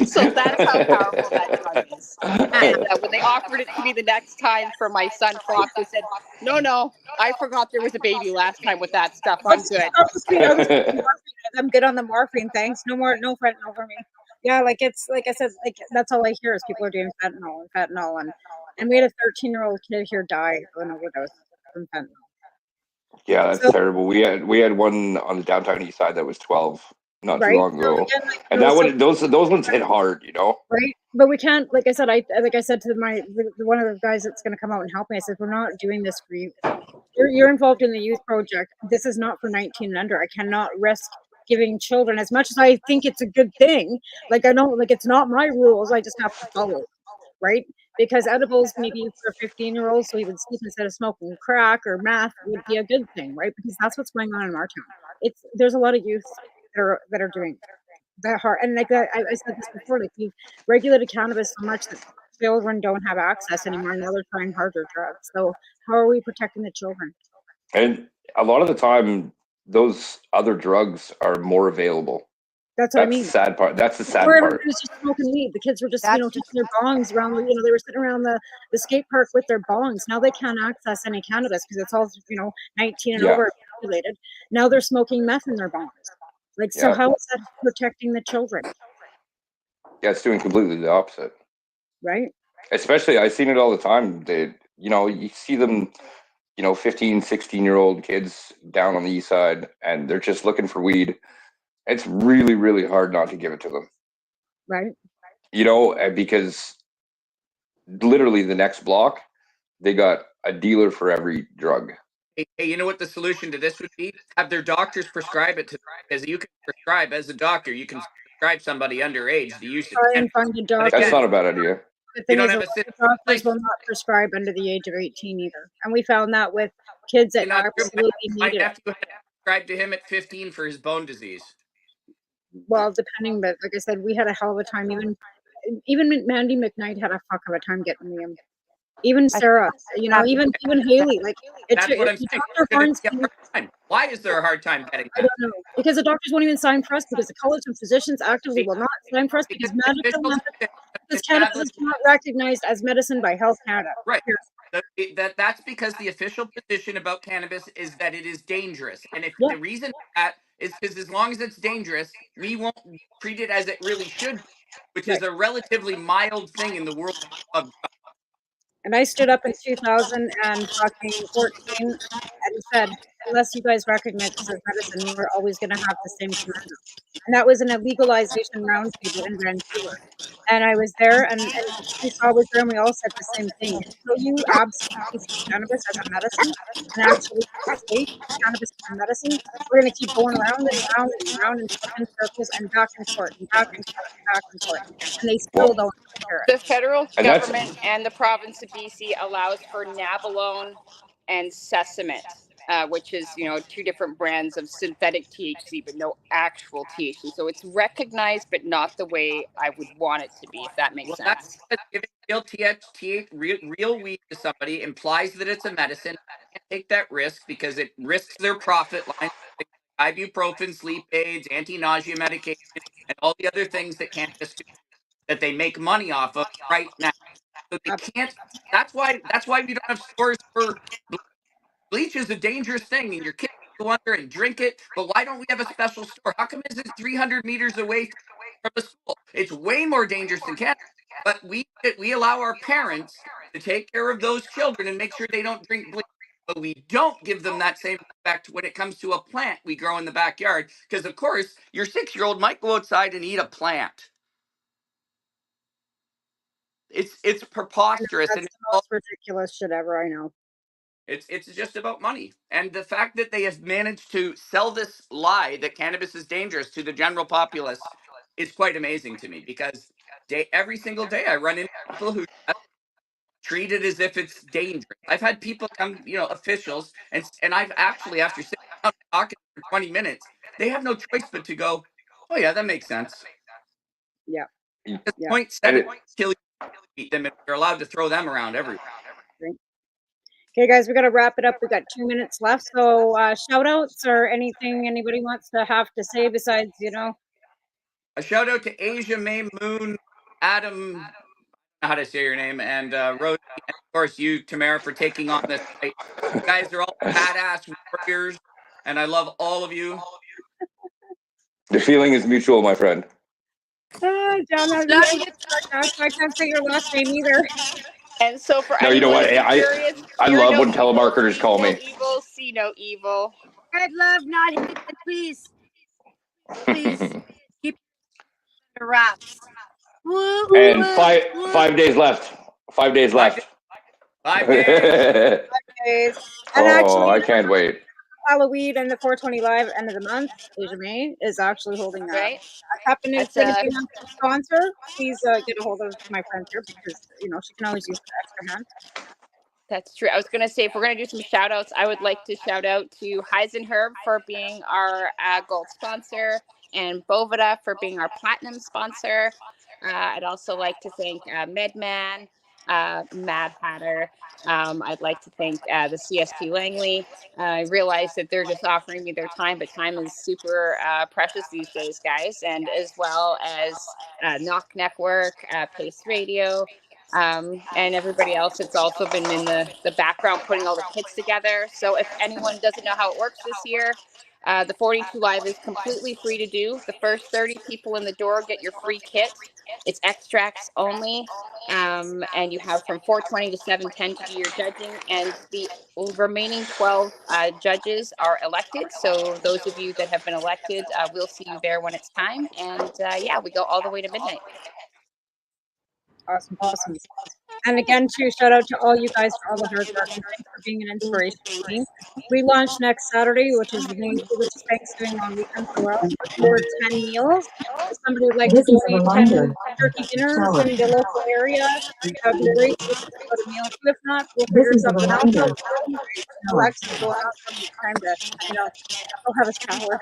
S9: So that's how powerful that drug is. And when they offered it to me the next time for my son Fox, they said, "No, I forgot there was a baby last time with that stuff. I'm good."
S5: I'm good on the morphine, thanks. No fentanyl for me. Yeah, like it's like I said, like that's all I hear is people are doing fentanyl, and we had a 13-year-old kid here die of an overdose from fentanyl.
S8: Yeah, that's terrible. We had one on the downtown east side that was 12 not too long ago,
S5: so again, like,
S8: and that one those ones hit hard, you know.
S5: Right, but we can't. Like I said, to one of the guys that's going to come out and help me. I said, we're not doing this for you. You're involved in the youth project. This is not for 19 and under. I cannot risk giving children, as much as I think it's a good thing. Like I don't like it's not my rules. I just have to follow, right? Because edibles maybe for a 15-year-old, so he would sleep instead of smoking crack or meth would be a good thing, right? Because that's what's going on in our town. There's a lot of youth that are doing that hard, and like I said this before, like we've regulated cannabis so much that children don't have access anymore. Now they're trying harder drugs. So how are we protecting the children?
S8: And a lot of the time, those other drugs are more available.
S5: That's what I
S8: That's
S5: mean.
S8: the sad part. That's the sad
S5: Where
S8: part.
S5: everybody was just smoking weed. The kids were just, just their bongs around. They were sitting around the skate park with their bongs. Now they can't access any cannabis because it's all 19 and over regulated. Now they're smoking meth in their bongs. Like, so how is that protecting the children?
S8: Yeah, it's doing completely the opposite.
S5: Right.
S8: Especially, I've seen it all the time. You see them, 15, 16-year-old kids down on the east side, and they're just looking for weed. It's really, really hard not to give it to them.
S5: Right.
S8: Because literally the next block, they got a dealer for every drug.
S6: Hey, you know what the solution to this would be? Have their doctors prescribe it to them, because you can prescribe as a doctor. You can prescribe somebody underage the use of
S5: Try
S6: cannabis.
S5: and find a doctor.
S8: That's not a bad idea.
S5: The thing is, a lot of doctors will not prescribe under the age of 18 either. And we found that with kids that absolutely needed it.
S6: My nephew had prescribed to him at 15 for his bone disease.
S5: Well, depending, but like I said, we had a hell of a time. Even Mandy McKnight had a fuck of a time getting me him. Even Sarah, even Haley. Like,
S6: that's what I'm saying. Why is there a hard time getting that?
S5: I don't know, because the doctors won't even sign for us, because the College of Physicians actively will not sign for us, because cannabis is not recognized as medicine by Health Canada.
S6: Right. That's because the official position about cannabis is that it is dangerous. And if the reason for that is because as long as it's dangerous, we won't treat it as it really should be, which is a relatively mild thing in the world of drugs.
S5: And I stood up in 2014 and said, unless you guys recognize this as medicine, we're always going to have the same commander. And that was in a legalization roundtable in Vancouver. And I was there, and I was there, and we all said the same thing. Until you absolutely see cannabis as a medicine, and actually state cannabis as a medicine, we're going to keep going around and around and around in circles and back and forth and back and forth and back and forth. And they still don't care.
S9: The federal government and the province of BC allows for Nabalone and Sesame, which is, two different brands of synthetic THC, but no actual THC. So it's recognized, but not the way I would want it to be, if that makes sense.
S6: Giving real THC, real weed to somebody implies that it's a medicine. They can't take that risk because it risks their profit line. Ibuprofen, sleep aids, anti-nausea medication, and all the other things that cannabis do, that they make money off of right now. So they can't. That's why we don't have stores for bleach. Is a dangerous thing, and your kids go under and drink it. But why don't we have a special store? How come is it 300 meters away from the school? It's way more dangerous than cannabis. But we allow our parents to take care of those children and make sure they don't drink bleach. But we don't give them that same respect when it comes to a plant we grow in the backyard. Because of course, your 6-year-old might go outside and eat a plant. It's preposterous.
S5: That's the most ridiculous shit ever. I know.
S6: It's just about money. And the fact that they have managed to sell this lie that cannabis is dangerous to the general populace is quite amazing to me, because every single day I run into people who treat it as if it's dangerous. I've had people come, officials, and I've actually, after sitting down and talking for 20 minutes, they have no choice but to go, oh yeah, that makes sense.
S5: Yeah.
S6: It's 0.7 till you eat them, and you're allowed to throw them around everywhere.
S5: Okay, guys, we got to wrap it up. We got 2 minutes left. So shout outs or anything anybody wants to have to say besides,
S6: A shout out to Asia, May, Moon, Adam, I don't know how to say your name, and Rosie, and of course you, Tamara, for taking on this fight. You guys are all badass warriors, and I love all of you.
S8: The feeling is mutual, my friend.
S5: John, I can't say your last name either.
S9: And so for
S8: you know what? I love when telemarketers call me.
S9: Evil, see no evil.
S7: I'd love not hit the please keep the wraps.
S8: And 5 days left. 5 days left.
S6: 5 days.
S5: 5 days. And actually,
S8: I can't wait.
S5: Halloween and the 420 Live end of the month, Asia May is actually holding that.
S9: Right.
S5: Happen if anybody wants to sponsor, please get a hold of my friend here, because she can always use the extra hand.
S9: That's true. I was going to say, if we're going to do some shout outs, I would like to shout out to Heisenherb for being our gold sponsor, and Bovida for being our platinum sponsor. I'd also like to thank Medman Mad Hatter. I'd like to thank the CSP Langley. I realize that they're just offering me their time, but time is super precious these days, guys. And as well as Knock Network, Pace Radio, and everybody else that's also been in the background putting all the kits together. So if anyone doesn't know how it works this year, the 42 Live is completely free to do. The first 30 people in the door get your free kit. It's extracts only. And you have from 4:20 to 7:10 to do your judging. And the remaining 12 judges are elected. So those of you that have been elected, we'll see you there when it's time. And yeah, we go all the way to midnight.
S5: Awesome. And again, too, shout out to all you guys for all the hard work and thanks for being an inspiration to me. We launch next Saturday, which is Thanksgiving long weekend, so we're also for 10 meals. If somebody would like to donate 10 turkey dinners in the local area, that'd be great. We can put a meal. If not, we'll figure something else out. Alexa will have some time to, go have a shower.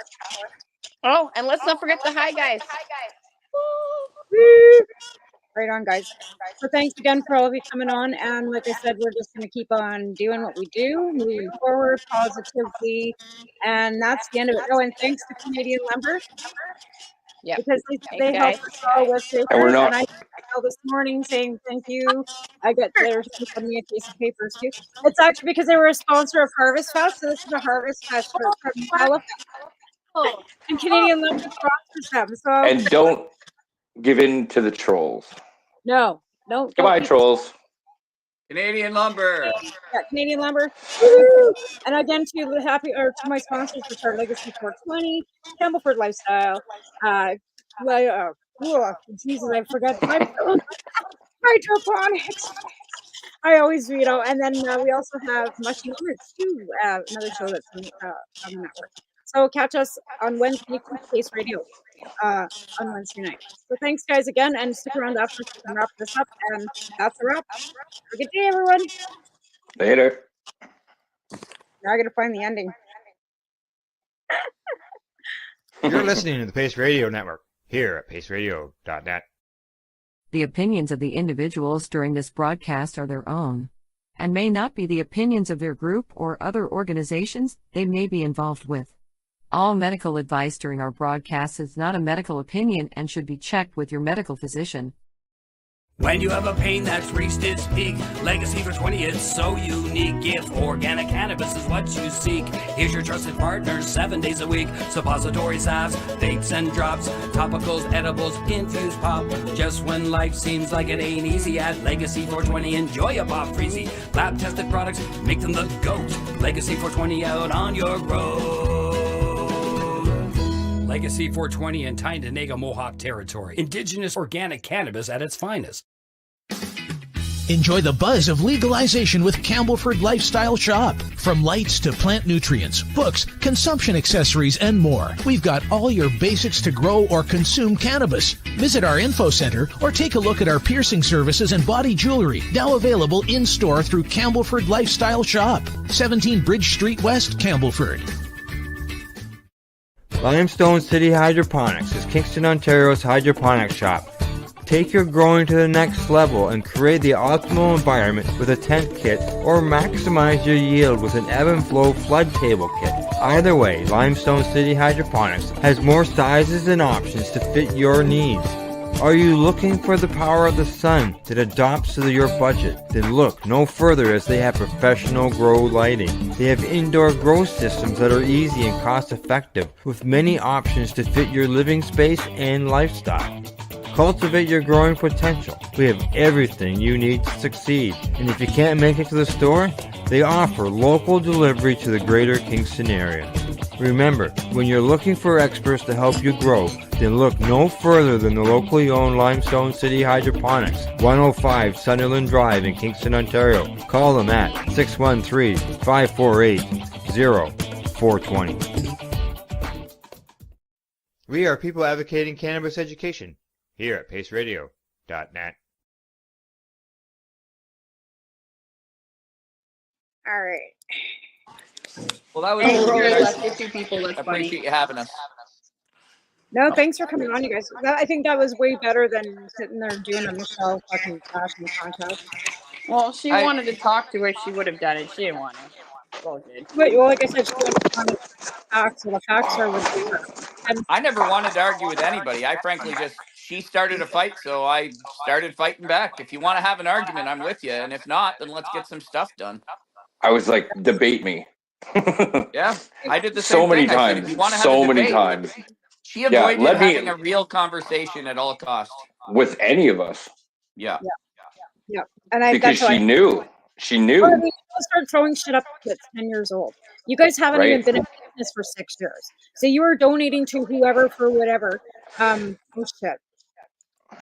S9: Oh, and let's not forget the Hi Guys.
S5: Woo! Right on, guys. So thanks again for all of you coming on. And like I said, we're just going to keep on doing what we do, moving forward positively. And that's the end of it. Oh, and thanks to Canadian Lumber.
S9: Yeah.
S5: Because they help us all with papers.
S8: And we're not.
S5: And I emailed this morning saying thank you. I got their sending me a case of papers too. It's actually because they were a sponsor of Harvest Fest. So this is a Harvest Fest from California. And Canadian Lumber sponsors them. So
S8: And don't give in to the trolls.
S5: No.
S8: Goodbye, trolls.
S6: Canadian Lumber.
S5: Yeah, Canadian Lumber. Woo! And again, to my sponsors, which are Legacy 420, Campbellford Lifestyle, Jesus, I forgot hydroponics. I always, and then we also have Mushy Moments too, another show that's on the network. So catch us on Wednesday, Pace Radio, on Wednesday night. So thanks, guys, again, and stick around after we can wrap this up. And that's a wrap. Have a good day, everyone.
S8: Later.
S5: Now I got to find the ending.
S1: You're listening to the Pace Radio Network here at paceradio.net.
S3: The opinions of the individuals during this broadcast are their own, and may not be the opinions of their group or other organizations they may be involved with. All medical advice during our broadcast is not a medical opinion and should be checked with your medical physician.
S14: When you have a pain that's reached its peak, Legacy for 20, it's so unique. If organic cannabis is what you seek, here's your trusted partner 7 days a week. Suppository salves, vapes and drops, topicals, edibles, infused pop. Just when life seems like it ain't easy, at Legacy 420, enjoy a pop freezy. Lab tested products, make them the GOAT. Legacy 420 out on your road. Legacy 420 in Tyndonega Mohawk territory. Indigenous organic cannabis at its finest.
S13: Enjoy the buzz of legalization with Campbellford Lifestyle Shop. From lights to plant nutrients, books, consumption accessories, and more. We've got all your basics to grow or consume cannabis. Visit our info center or take a look at our piercing services and body jewelry, now available in-store through Campbellford Lifestyle Shop. 17 Bridge Street West, Campbellford.
S10: Limestone City Hydroponics is Kingston, Ontario's hydroponics shop. Take your growing to the next level and create the optimal environment with a tent kit, or maximize your yield with an ebb and flow flood table kit. Either way, Limestone City Hydroponics has more sizes and options to fit your needs. Are you looking for the power of the sun that adapts to your budget? Then look no further, as they have professional grow lighting. They have indoor grow systems that are easy and cost effective, with many options to fit your living space and lifestyle. Cultivate your growing potential. We have everything you need to succeed. And if you can't make it to the store, they offer local delivery to the greater Kingston area. Remember, when you're looking for experts to help you grow, then look no further than the locally owned Limestone City Hydroponics, 105 Sunderland Drive in Kingston, Ontario. Call them at 613-548-0420.
S1: We are people advocating cannabis education here at paceradio.net.
S5: All right.
S6: Well, that was
S9: Hey, we're only
S6: good.
S9: left with 2 people. That's
S6: I
S9: funny.
S6: appreciate you having us.
S5: No, thanks for coming on, you guys. I think that was way better than sitting there doing a Michelle fucking fashion contest.
S9: Well, if she wanted to talk to her, she would have done it. She didn't want to. Well, good.
S5: Well, like I said, she wanted facts, so the facts are with her. And
S6: I never wanted to argue with anybody. I frankly she started a fight, so I started fighting back. If you want to have an argument, I'm with you. And if not, then let's get some stuff done.
S8: I was like, debate me.
S6: Yeah, I did the
S8: so
S6: same
S8: many
S6: thing. I said,
S8: times.
S6: if you want to have
S8: So
S6: a
S8: many
S6: debate,
S8: times.
S6: she avoided
S8: let me-
S6: having a real conversation at all costs.
S8: With any of us.
S6: Yeah.
S5: Yeah. And
S8: because
S5: that's why
S8: she knew. She knew.
S5: Well, I mean, people start throwing shit up at 10 years old. You guys haven't even been in business for 6 years. So you are donating to whoever for whatever. Oh shit.